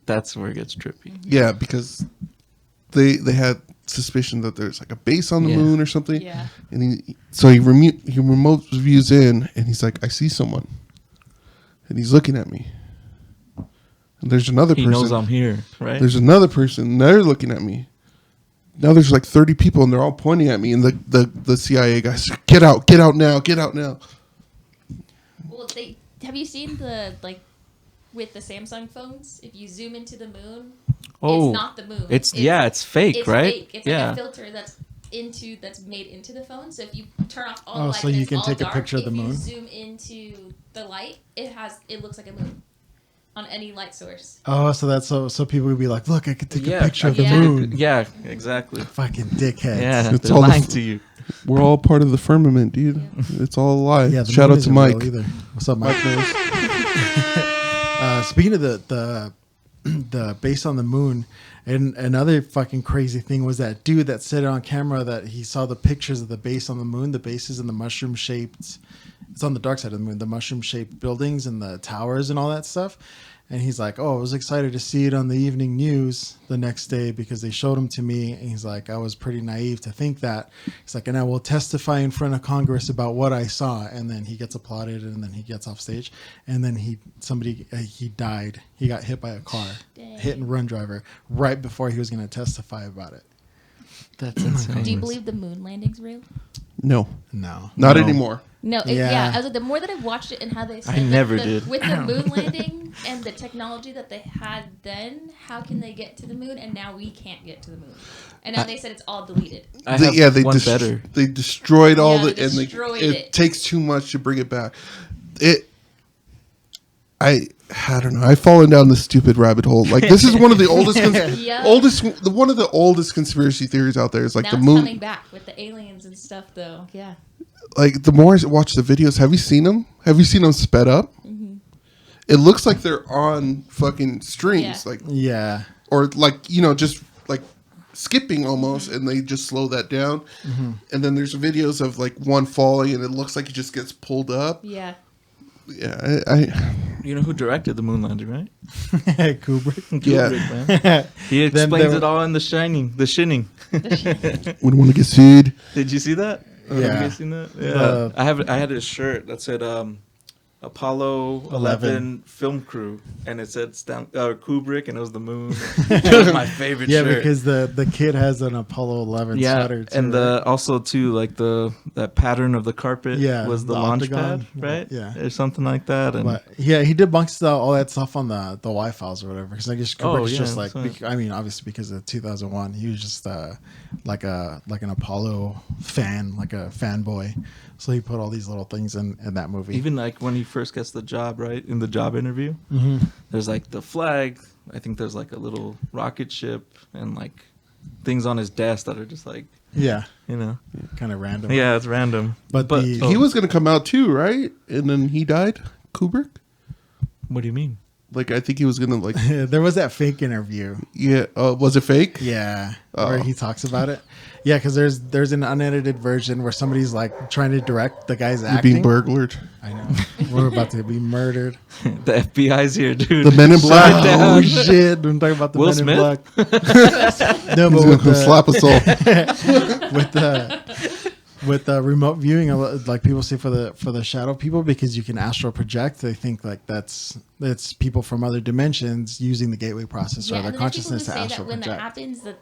That's where it gets trippy. Yeah, because they had suspicion that there's like a base on the Yeah. moon or something. Yeah. And he remote views in, and he's like, I see someone, and he's looking at me. And there's another He person. knows I'm here, right? There's another person. And they're looking at me. Now there's like 30 people, and they're all pointing at me. And the CIA guys, get out now, get out now. Well, have you seen the, like, with the Samsung phones? If you zoom into the moon, Oh, it's not the moon. it's fake, it's right? Fake. It's yeah. like a filter that's made into the phone. So if you turn off all the Oh, light, so and you it's can all take a dark, picture of the if moon? you zoom into the light, it looks like a moon on any light source. Oh, so that's so people would be like, look, I could take Yeah, a picture of the Yeah. moon. Yeah, exactly. Fucking dickheads. Yeah, It's they're all the lying f- to you. We're all part of the firmament, dude. It's all a lie. Yeah, the Shout moon out to isn't Mike. real either. What's up, Mike? Speaking of the base on the moon, and another fucking crazy thing was that dude that said it on camera that he saw the pictures of the base on the moon. The base is in the mushroom shaped. It's on the dark side of the moon. The mushroom shaped buildings and the towers and all that stuff. And he's like, oh, I was excited to see it on the evening news the next day because they showed them to me. And he's like, I was pretty naive to think that. He's like, and I will testify in front of Congress about what I saw. And then he gets applauded and then he gets off stage. And then he died. He got hit by a car, Dang. hit and run driver, right before he was going to testify about it. That's insane. Do you believe the moon landing's real? No, No. not No. anymore. No, Yeah. I was like, the more that I've watched it and how they said, I never the, did. with the moon landing and the technology that they had then, how can they get to the moon and now we can't get to the moon? And now they said it's all deleted. I have one better. They destroyed all Yeah, the they destroyed it it. takes too much to bring it back. I don't know. I've fallen down this stupid rabbit hole. Like this is one of the oldest, Yeah. one of the oldest conspiracy theories out there. Is like Now the it's moon. coming back with the aliens and stuff, though. Yeah. Like the more I watch the videos, have you seen them? Have you seen them sped up? Mm-hmm. It looks like they're on fucking strings, Yeah. like Yeah. or like just like skipping almost, and they just slow that down. And then there's videos of like one falling, and it looks like it just gets pulled up. Yeah. Yeah, I You know who directed the moon landing, right? Kubrick. Yeah. Kubrick, man. He Then explains there- it all in The Shining. wouldn't want to get sued. Did you see that? Have you Yeah. guys seen that? Yeah. I had a shirt that said Apollo 11 film crew, and it said Kubrick, and it was the moon. It was my favorite Yeah, shirt. because the kid has an Apollo 11 sweater too. and right? also too like that pattern of the carpet the was the launch octagon. pad, right? Yeah. or something like that. And But yeah, he debunks all that stuff on the Y files or whatever. Because I guess Kubrick's yeah, just like, so- I mean, obviously because of 2001, he was just like an Apollo fan, like a fanboy. So he put all these little things in that movie. even like when he first gets the job, right, in the job interview, there's like the flag. I think there's like a little rocket ship and like things on his desk that are just like, Yeah, you know, kind of random. yeah, it's random. But the- oh, He was going to come out too, right? And then he died. Kubrick. What do you mean? Like I think he was going to like. there was that fake interview. Yeah. Was it fake? Yeah, Oh. where he talks about it. Yeah, because there's an unedited version where somebody's like trying to direct the guy's You're acting. being burglared. I know. We're about to be murdered. The FBI's here, dude. The Men in Black. Shut Oh down. shit! I'm talking about the Will Men Smith? in Black. No, He's but going to slap us all. with the remote viewing, like people say for the shadow people, because you can astral project. They think like that's people from other dimensions using the gateway process or and their then there's people who consciousness to say that astral when that project. happens, that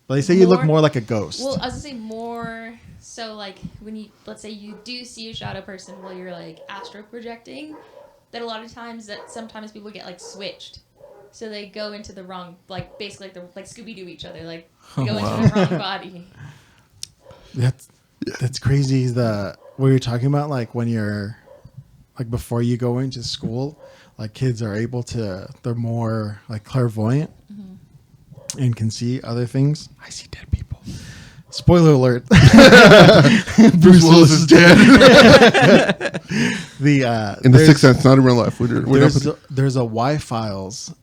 But they say you look more- more like a ghost. well, I was gonna say more. So like when you, let's say you do see a shadow person while you're like astral projecting, that a lot of times that sometimes people get like switched, so they go into the wrong, like basically like Scooby Doo each other, like they go wow. into the wrong body. That's crazy. What you're talking about, like when you're like before you go into school, like kids are able to, they're more like clairvoyant and can see other things. I see dead people. Spoiler alert. Bruce Willis is dead. In the Sixth Sense, not in real life. There's a Y files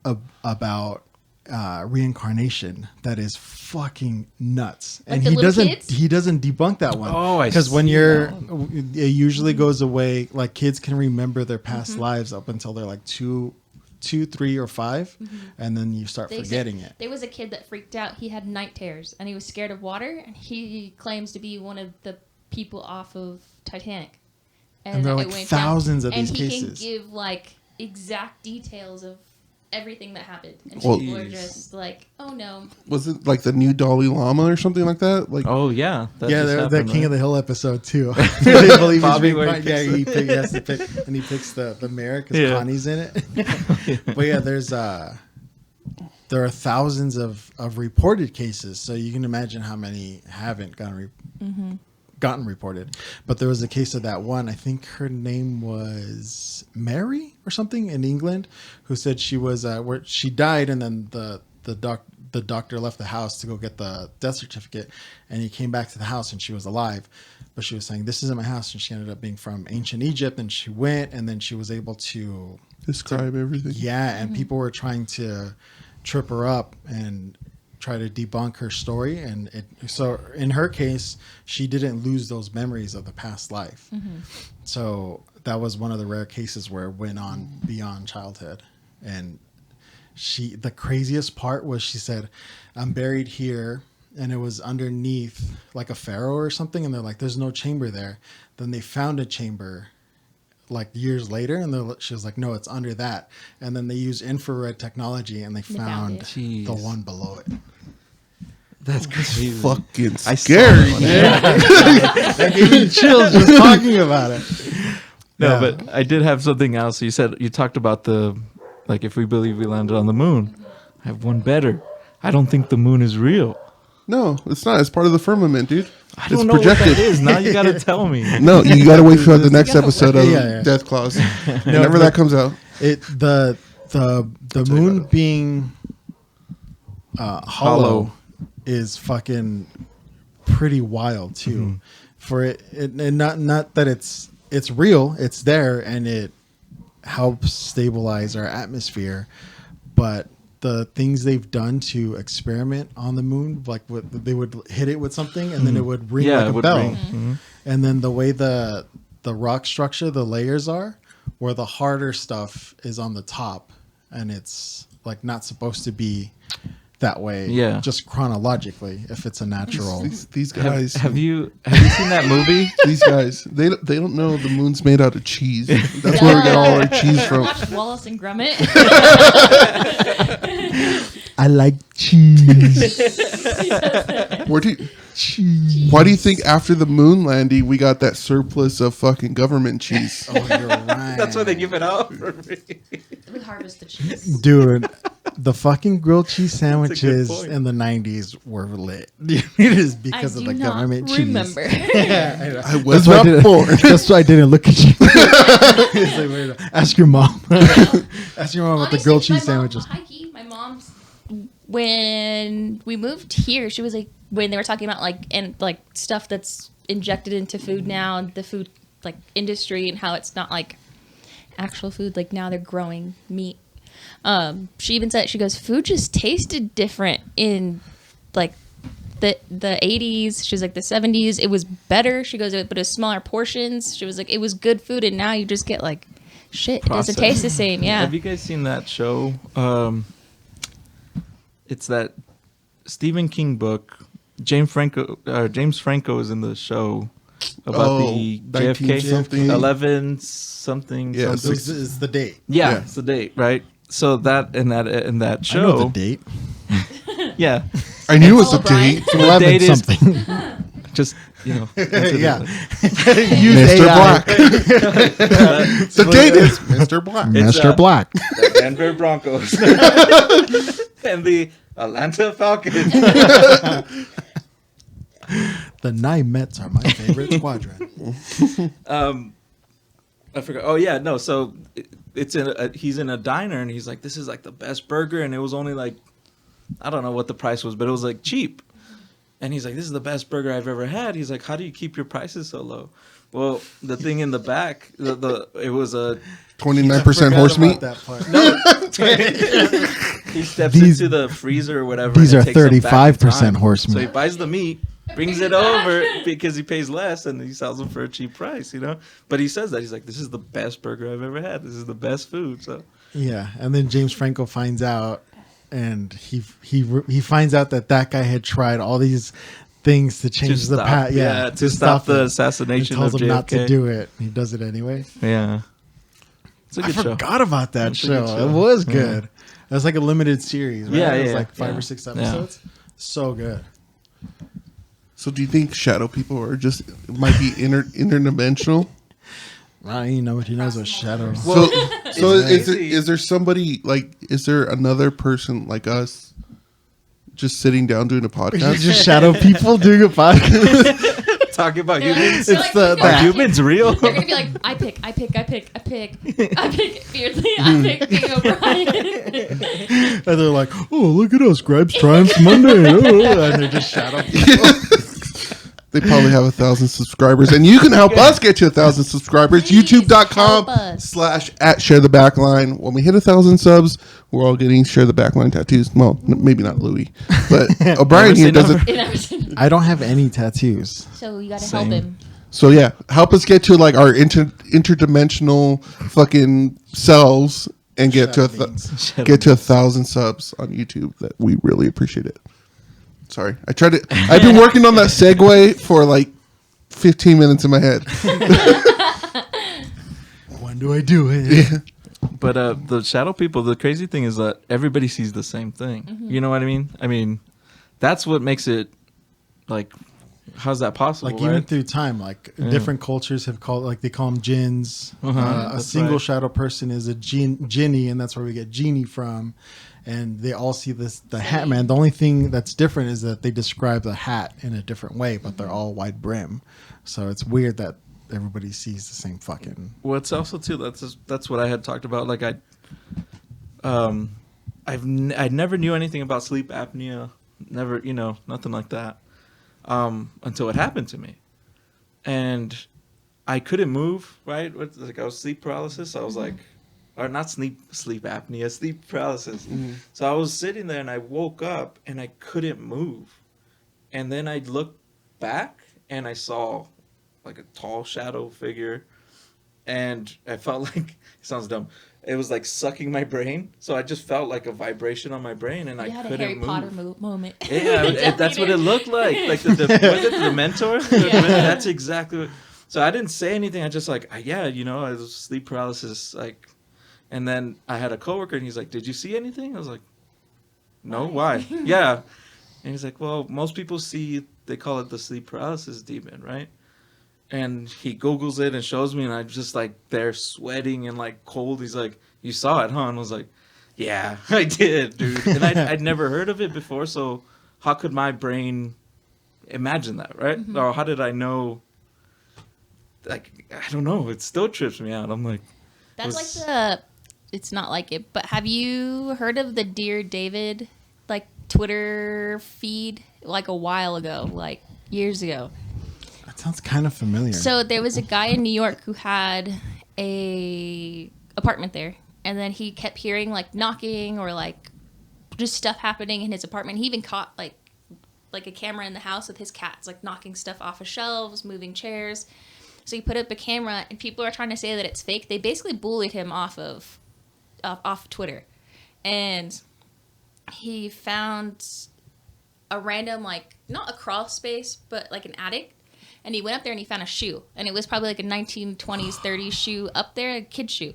about reincarnation that is fucking nuts, Like and the he little kids? doesn't debunk that one. Oh, I because when see you're, that one. it usually goes away. Like kids can remember their past lives up until they're like 2, 3, or 5, and then you start They forgetting said it. There was a kid that freaked out. He had night terrors and he was scared of water. And he claims to be one of the people off of Titanic. And there are it like went thousands down. of these And he cases. can give like exact details of everything that happened. And Well- people are just like, oh no. Was it like the new Dalai Lama or something like that? Like, Oh yeah, that Yeah, just the happened, King right? of the Hill episode too. They believe Bobby he's where being, he yeah, picks he has to pick, and he picks the mirror because Yeah. Connie's in it. But yeah, there are thousands of reported cases, so you can imagine how many haven't gotten reported. But there was a case of that one. I think her name was Mary or something in England, who said she was where she died, and then the doctor left the house to go get the death certificate, and he came back to the house and she was alive. But she was saying, "This isn't my house," and she ended up being from ancient Egypt. And she went, and then she was able to, describe everything. yeah. And people were trying to trip her up and try to debunk her story. And so in her case, she didn't lose those memories of the past life. So that was one of the rare cases where it went on beyond childhood. And the craziest part was she said, "I'm buried here," and it was underneath like a pharaoh or something. And they're like, "There's no chamber there." Then they found a chamber like years later, and she was like, "No, it's under that." And then they used infrared technology, and they found found it. the Jeez. one below it. That's crazy. Fucking I saw scary. that one. I gave me chills just talking about it. No, Yeah. but I did have something else. You said you talked about if we believe we landed on the moon. I have one better. I don't think the moon is real. No, it's not. It's part of the firmament, dude. I don't know what that is. Now you got to tell me. No, you got to wait for the next episode of Yeah. Death Clause. Whenever that comes out. The moon being hollow is fucking pretty wild too. Mm-hmm. For it and not that it's real, it's there and it helps stabilize our atmosphere, but the things they've done to experiment on the moon, like they would hit it with something and then it would ring Yeah, like it a would bell. ring. Mm-hmm. And then the way the rock structure, the layers are, where the harder stuff is on the top, and it's like not supposed to be that way. Yeah. Just chronologically, if it's a natural. These guys. Have you seen that movie? These guys. They don't know the moon's made out of cheese. That's where we get all our cheese Ever from. watched Wallace and Gromit? I like cheese. Why do you think after the moon landing we got that surplus of fucking government cheese? Oh, you're right. That's why they give it out for free. We harvest the cheese. Dude, the fucking grilled cheese sandwiches point. in the 90s were lit. It is because I of do the not government cheese. remember. I was That's why I not didn't- born. That's why I didn't look at you. It's like, wait, ask your mom. Ask your mom about the grilled cheese sandwiches. My mom's when we moved here, she was like when they were talking about like stuff that's injected into food now, the food like industry and how it's not like actual food. Like now they're growing meat. She even said, she goes, food just tasted different in like the 80s. She was like the 70s. It was better. She goes, but it was smaller portions. She was like, it was good food, and now you just get like shit. It doesn't taste the same. Yeah. Have you guys seen that show? It's that Stephen King book. James Franco is in the show about the 19 JFK something. 11 something. Yeah, something. This is the date. Yeah, it's the date, right? So that in that show, I know the date. yeah, I knew it was Hello, a Brian. date. It's 11 date is- something. just Yeah. incidentally. Use Mr. AI. Black. The date is Mr. Black. It's, Mr. Black. The Denver Broncos and the Atlanta Falcons. The Nye Mets are my favorite squadron. I forgot. Oh yeah, no. So he's in a diner and he's like, "This is like the best burger," and it was only like, I don't know what the price was, but it was like cheap. And he's like, "This is the best burger I've ever had." He's like, "How do you keep your prices so low?" Well, the thing in the back, it was a 29% horse meat. That part. he steps These- into the freezer or whatever. these and are it takes him back in 35% time. horse So he meat. buys the meat, brings it over because he pays less, and he sells them for a cheap price, you know. But he says that he's like, "This is the best burger I've ever had. This is the best food." So Yeah, and then James Franco finds out, and he finds out that guy had tried all these things to change the past. Yeah, to stop the it. assassination He tells of him JFK. not to do it. He does it anyway. Yeah, it's a I good show. forgot about that It's a good show. show. It was Yeah. good. It was like a limited series, right? Yeah, It was yeah, like 5 yeah. or 6 Yeah. episodes. So good. So do you think shadow people are just might be interdimensional? He knows what shadow. So it's is there somebody like is there another person like us just sitting down doing a podcast? Just shadow people doing a podcast. Talking about They're humans. like- It's they're the- like- Are humans real? They're gonna be like, I pick Beardsley, I pick Big O'Brien. And they're like, "Oh, look at us, Gripes Triumphs Monday," and they're just shadow people. They probably have 1,000 subscribers, and you can help us get to 1,000 subscribers. Please help us. YouTube.com/@ShareTheBackline. When we hit 1,000 subs, we're all getting Share the Backline tattoos. Well, maybe not Louie, but O'Brien here does it. In Everton. I don't have any tattoos. So you gotta Same. help him. So yeah, help us get to like our interdimensional fucking selves and get to get to 1,000 subs on YouTube. That we really appreciate it. Sorry, I've been working on that segue for like 15 minutes in my head. When do I do it? Yeah. But the shadow people, the crazy thing is that everybody sees the same thing. You know what I mean? I mean, that's what makes it like. How's that possible? Like right? even through time, like different cultures have called, like they call them jinns. A That's single right. shadow person is a jinni, and that's where we get genie from. And they all see the hat man. The only thing that's different is that they describe the hat in a different way, but they're all wide brim. So it's weird that everybody sees the same fucking. What's also too that's what I had talked about. Like I never knew anything about sleep apnea. Never, nothing like that. Until it happened to me, and I couldn't move. Right, like I was sleep paralysis. I was like, or not sleep apnea, sleep paralysis. So I was sitting there and I woke up and I couldn't move, and then I looked back and I saw like a tall shadow figure, and I felt like it sounds dumb. It was like sucking my brain, so I just felt like a vibration on my brain, and You I had couldn't a Harry move. Potter moment. Yeah, that's what it looked like. Like was it the mentor? Yeah. That's exactly what. So I didn't say anything. I just like, I was sleep paralysis. Like, and then I had a coworker, and he's like, "Did you see anything?" I was like, "No, why?" Yeah, and he's like, "Well, most people see. They call it the sleep paralysis demon, right?" And he Googles it and shows me, and I'm just like there sweating and like cold. He's like, "You saw it, huh?" And I was like, "Yeah, I did, dude." And I'd never heard of it before, so how could my brain imagine that, right? Mm-hmm. Or how did I know? Like, I don't know. It still trips me out. I'm like, That's was- like the. It's not like it, but have you heard of the Dear David, like Twitter feed, like a while ago, like years ago? That sounds kind of familiar. So there was a guy in New York who had a apartment there, and then he kept hearing like knocking or like just stuff happening in his apartment. He even caught like a camera in the house with his cats, like knocking stuff off of shelves, moving chairs. So he put up a camera, and people are trying to say that it's fake. They basically bullied him off Twitter, and he found a random, like, not a crawl space, but like an attic. And he went up there and he found a shoe. And it was probably like a 1920s, 30s shoe up there, a kid's shoe.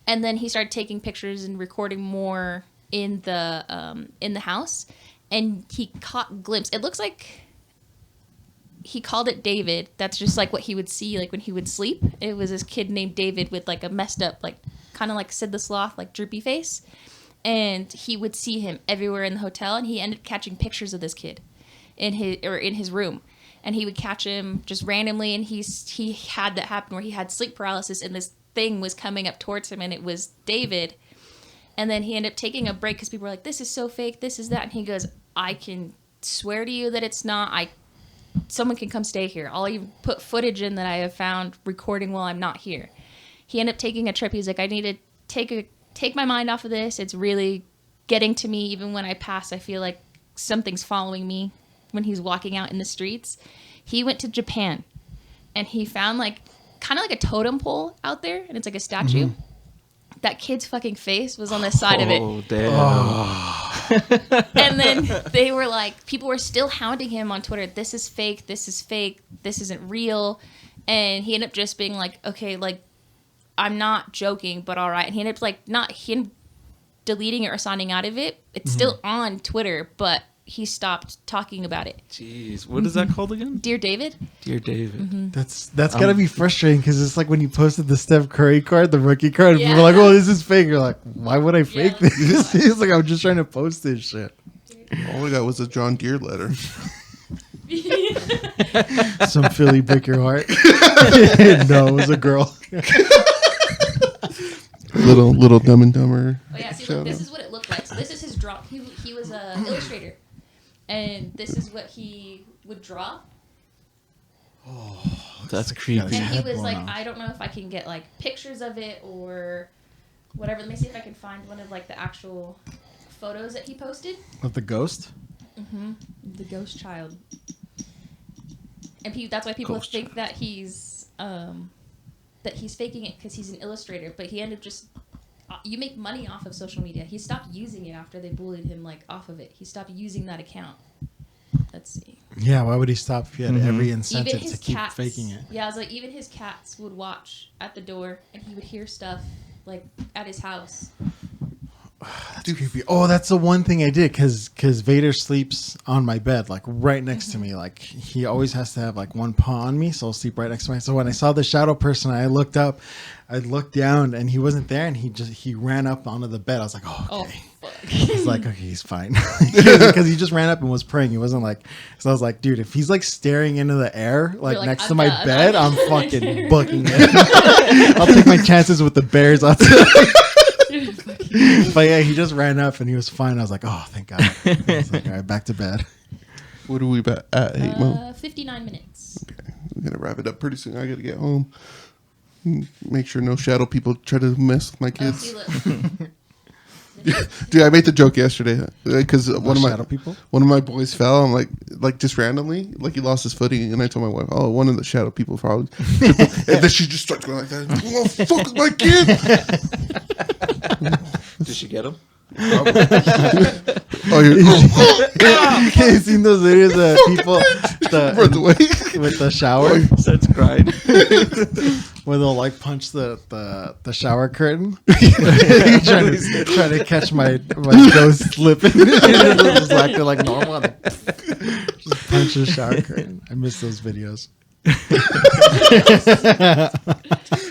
And then he started taking pictures and recording more in the house. And he caught a glimpse. It looks like he called it David. That's just like what he would see like when he would sleep. It was this kid named David with like a messed up, like kind of like Sid the Sloth, like droopy face. And he would see him everywhere in the hotel. And he ended up catching pictures of this kid in his room. And he would catch him just randomly, and he had that happen where he had sleep paralysis, and this thing was coming up towards him, and it was David. And then he ended up taking a break because people were like, "This is so fake, this is that," and he goes, "I can swear to you that it's not. Someone can come stay here. I'll even put footage in that I have found recording while I'm not here." He ended up taking a trip. He's like, "I need to take my mind off of this. It's really getting to me. Even when I pass, I feel like something's following me." When he's walking out in the streets, he went to Japan, and he found like kind of like a totem pole out there, and it's like a statue. Mm-hmm. That kid's fucking face was on the side of it. Oh, damn. And then they were like, people were still hounding him on Twitter. This is fake. This is fake. This isn't real. And he ended up just being like, okay, like, I'm not joking, but all right. And he ended up like deleting it or signing out of it. It's still on Twitter, but he stopped talking about it. Jeez, what is that called again? Dear David. Dear David. Mm-hmm. That's gotta be frustrating because it's like when you posted the Steph Curry card, the rookie card, Yeah. people were like, "Oh, this is fake." You're like, "Why would I fake Yeah, this?" It's like I'm just trying to post this shit. All I got was a John Deere letter. Some Philly break your heart. No, it was a girl. little Dumb and Dumber. Oh yeah, see, look, this is what it looked like. So this is his draw. He was an illustrator, and this is what he would draw. That's creepy. And he head was blown like, off. I don't know if I can get like pictures of it or whatever. Let me see if I can find one of like the actual photos that he posted. Of the ghost. The ghost child. And that's why people Ghost think child. that he's faking it because he's an illustrator. But he ended up just. You make money off of social media. He stopped using it after they bullied him like off of it. He stopped using that account. Let's see. Yeah, why would he stop if he had every Even incentive his to keep cats. faking it? Yeah, I was like, even his cats would watch at the door, and he would hear stuff like at his house. That's creepy. Oh, that's the one thing I did because Vader sleeps on my bed, like right next to me. Like he always has to have like one paw on me, so I'll sleep right next to me. So when I saw the shadow person, I looked up, I looked down, and he wasn't there, and he ran up onto the bed. I was like, oh, okay. fuck. I was like, okay, he's fine, because he just ran up and was praying. He wasn't like, so I was like, dude, if he's like staring into the air, like next to my bed, I'm fucking booking it. I'll take my chances with the Bears outside. But yeah, he just ran up and he was fine. I was like, oh, thank God. I was like, all right, back to bed. What are we at? 8 Mo? 59 minutes. Okay, we're gonna wrap it up pretty soon. I gotta get home. Make sure no shadow people try to mess with my kids. See, look. Dude, I made the joke yesterday because one Shadow people? of my boys fell. I'm like just randomly, like he lost his footing, and I told my wife, "Oh, one of the shadow people probably." And then she just starts going like that. Oh, fuck with my kid! Did she get him? Oh, you're You seen those videos of people runs away. with the shower Starts crying. where they'll like punch the shower curtain? trying to catch my ghost slipping. Just acting like normal. Just punch the shower curtain. I miss those videos.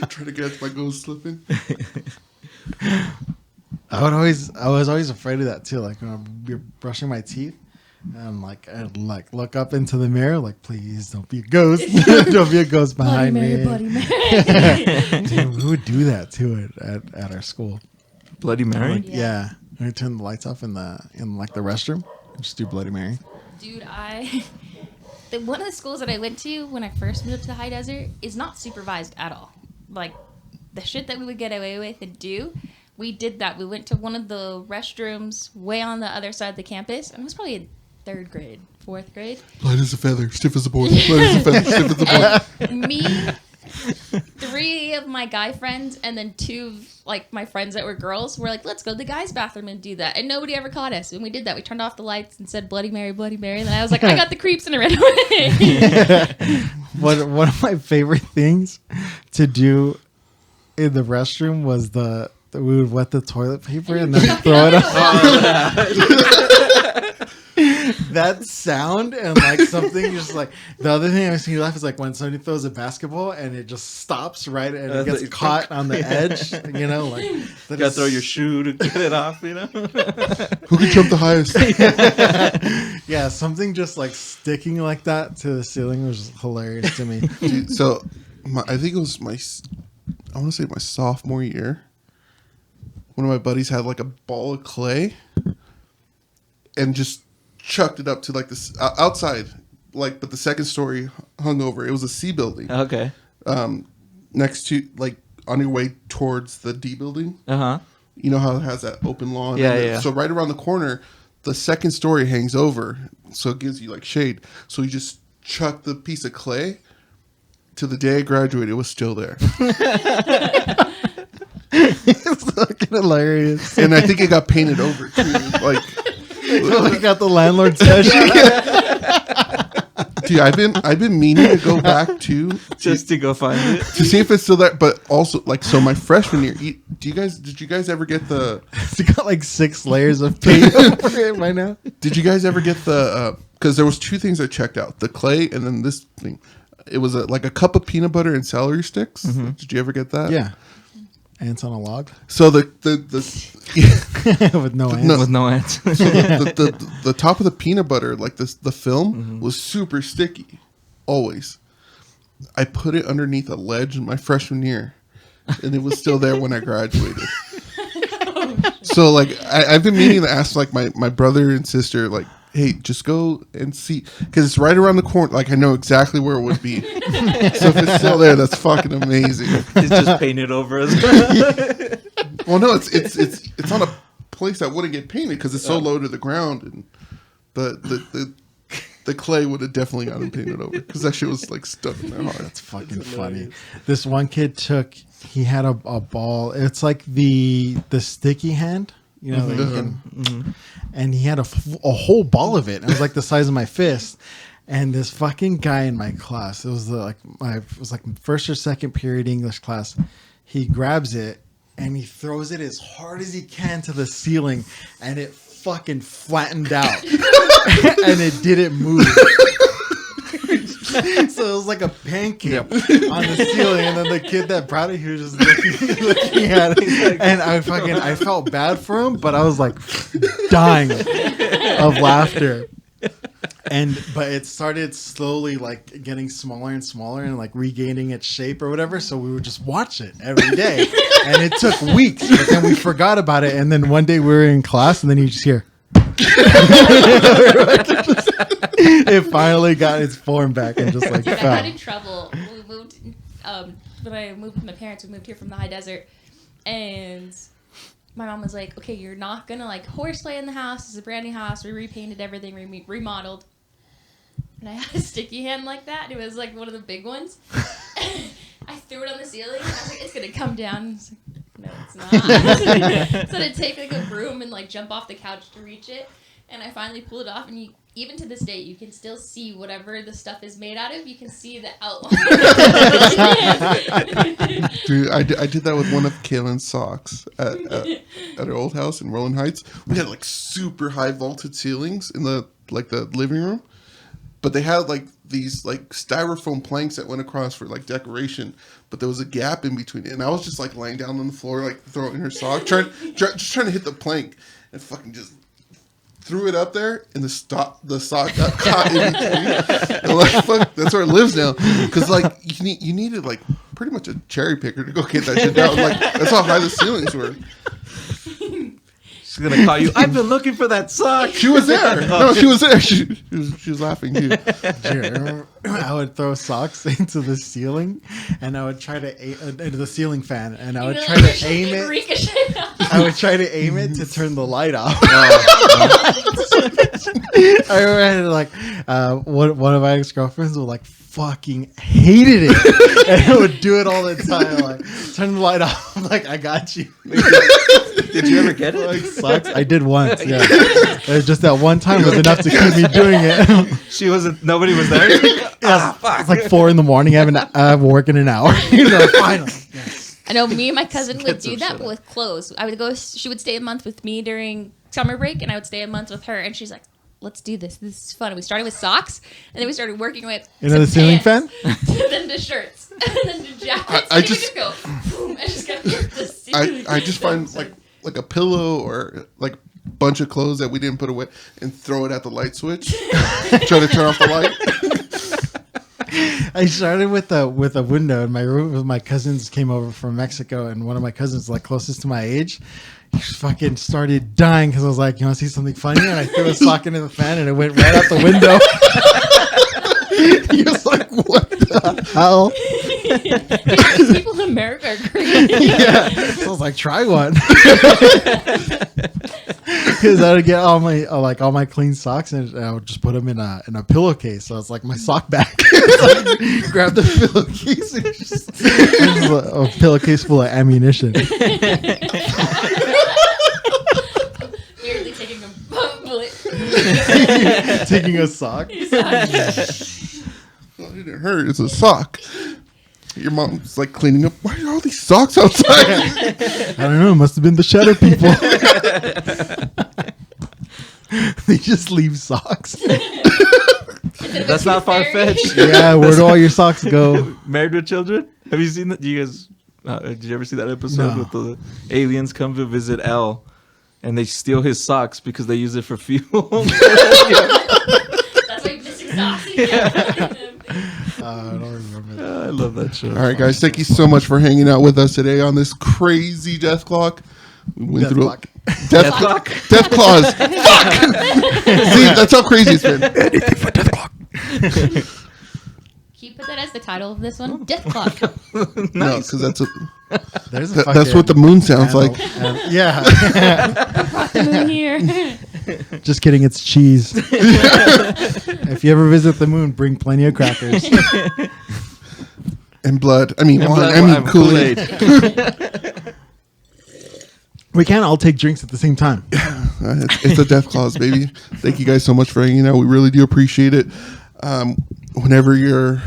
Trying to catch my ghost slipping. I was always afraid of that too. Like when I'm brushing my teeth, and I'd look up into the mirror, like, please don't be a ghost. Don't be a ghost behind me. Bloody Mary. Dude, we would do that too at our school. Bloody Mary? Like, yeah. We turn the lights off in the restroom. Just do Bloody Mary. Dude, one of the schools that I went to when I first moved to the high desert is not supervised at all. Like, the shit that we would get away with and do, we did that. We went to one of the restrooms way on the other side of the campus, and it was probably in 3rd grade, 4th grade. Light as a feather, stiff as a board. Light as a feather, stiff as a board. Me, 3 of my guy friends, and then 2 of like my friends that were girls were like, let's go to the guys' bathroom and do that. And nobody ever caught us. When we did that, we turned off the lights and said Bloody Mary, Bloody Mary. And then I was like, I got the creeps, and I ran away. One of my favorite things to do in the restroom was we would wet the toilet paper and then throw it up. That sound and like something just like the other thing I see you laugh is like when somebody throws a basketball and it just stops right and it gets caught on the edge, you know, like You gotta throw your shoe to get it off, you know? Who can jump the highest? Yeah, something just like sticking like that to the ceiling was hilarious to me. Dude, so I think it was I want to say my sophomore year. One of my buddies had like a ball of clay and just chucked it up to like this outside, like, but the second story hung over. It was a C building. Okay. Next to, like, on your way towards the D building. Uh-huh. You know how it has that open lawn? Yeah, and yeah. So right around the corner, the second story hangs over, so it gives you like shade. So you just chuck the piece of clay. To the day I graduated, it was still there. It's fucking hilarious. And I think it got painted over too. Like, We got the landlord session. dude, I've been meaning to go back Just to go find it. to see if it's still there. But also, like, so my freshman year, did you guys ever get the? It's got like 6 layers of paint over it right now. Did you guys ever get the? Because there was 2 things I checked out: the clay and then this thing. It was like a cup of peanut butter and celery sticks. Mm-hmm. Did you ever get that? Yeah. Ants on a log. So With no ants. With no ants. So the top of the peanut butter, like the film, was super sticky. Always. I put it underneath a ledge in my freshman year, and it was still there when I graduated. So like I've been meaning to ask like my brother and sister, like, hey, just go and see, because it's right around the corner. Like, I know exactly where it would be. So if it's still there, that's fucking amazing. It's just painted over as Well, no, it's on a place that wouldn't get painted because it's so low to the ground, and the clay would have definitely gotten painted over because that shit was like stuck in their heart. That's fucking funny. This one kid he had a ball. It's like the sticky hand, you know, that you can, and he had a whole ball of it. It was like the size of my fist. And this fucking guy in my class, it was like first or second period English class. He grabs it and he throws it as hard as he can to the ceiling, and it fucking flattened out, and it didn't move. So it was like a pancake on the ceiling, and then the kid that brought it, he was just looking at it, and I felt bad for him, but I was like dying of laughter. But it started slowly like getting smaller and smaller and like regaining its shape or whatever. So we would just watch it every day, and it took weeks. But then we forgot about it, and then one day we were in class, and then you just hear. It finally got its form back and just like I fell. had in trouble when we moved. When I moved with my parents, we moved here from the high desert, and my mom was like, "Okay, you're not gonna like horseplay in the house. It's a brand new house. We repainted everything, remodeled." And I had a sticky hand like that. It was like one of the big ones. I threw it on the ceiling, and I was like, "It's gonna come down." And I was like, no, it's not. So to take like a broom and like jump off the couch to reach it, and I finally pulled it off. And even to this day, you can still see whatever the stuff is made out of. You can see the outline. Dude, I did that with one of Kaylin's socks at our old house in Rolling Heights. We had like super high vaulted ceilings in the living room, but they had like these like styrofoam planks that went across for like decoration. But there was a gap in between, and I was just like laying down on the floor, like throwing her sock, just trying to hit the plank, and fucking just threw it up there, and the sock got caught in between. And like, fuck, that's where it lives now. Because like you needed like pretty much a cherry picker to go get that shit down. Like that's how high the ceilings were. She's gonna call you. I've been looking for that sock. She was there. No, she was there. She was laughing too. I would throw socks into the ceiling, and I would try to into the ceiling fan, and I would try to aim it. I would try to aim it to turn the light off. I remember like one of my ex-girlfriends would like fucking hated it, and I would do it all the time. Like turn the light off. I'm like, I got you. Did you ever get it? Like sucks. I did once. Yeah, just that one time was enough to keep me doing it. She wasn't. Nobody was there. It's like 4 a.m. I have work in an hour. Finally. Yes. I know me and my cousin would Get do some that, shit but up. with clothes. I would go. She would stay a month with me during summer break, and I would stay a month with her. And she's like, "Let's do this. This is fun." And we started with socks, and then we started working with The ceiling fan. then to shirts, and then to jackets. I just go. Boom, I just got the ceiling. I just find like a pillow or like bunch of clothes that we didn't put away and throw it at the light switch. Try to turn off the light. I started with a window in my room. My cousins came over from Mexico, and one of my cousins, like closest to my age, he fucking started dying because I was like, "You want to see something funny?" And I threw a sock into the fan, and it went right out the window. He was like, "What the hell?" These people in America are crazy. Yeah, so I was like, "Try one." Because I would get all my clean socks, and I would just put them in a pillowcase. So it's like my sock bag. Grab the pillowcase, and just a pillowcase full of ammunition. Weirdly taking a bullet. Taking a sock. Well, it didn't hurt. It's a sock. Your mom's like cleaning up. Why are all these socks outside? I don't know. It must have been the shadow people. They just leave socks. That's not far fetched. Yeah, where do all your socks go? Married with Children. Have you seen that? Do you guys? Did you ever see that episode with the aliens come to visit L, and they steal his socks because they use it for fuel? That's why you're missing socks. I don't remember that. I love that show. All right, guys. Thank you so much for hanging out with us today on this crazy death clock. We went Death through clock. Death clock. Death claws. Fuck. See, that's how crazy it's been. Anything for death clock. Can you put that as the title of this one? Death Clock. No, because that's There's a that's what the moon sounds like. Yeah. Brought the moon here. Just kidding. It's cheese. If you ever visit the moon, bring plenty of crackers. And blood. I mean, wine. I mean, Kool-Aid. We can't all take drinks at the same time. It's a death clause, baby. Thank you guys so much for hanging out. We really do appreciate it. Whenever you're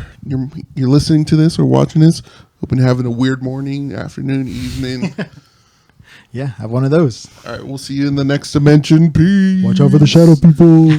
listening to this or watching this, hoping you're having a weird morning, afternoon, evening, Yeah, have one of those. All right, we'll see you in the next dimension. Peace. Watch out for the shadow people.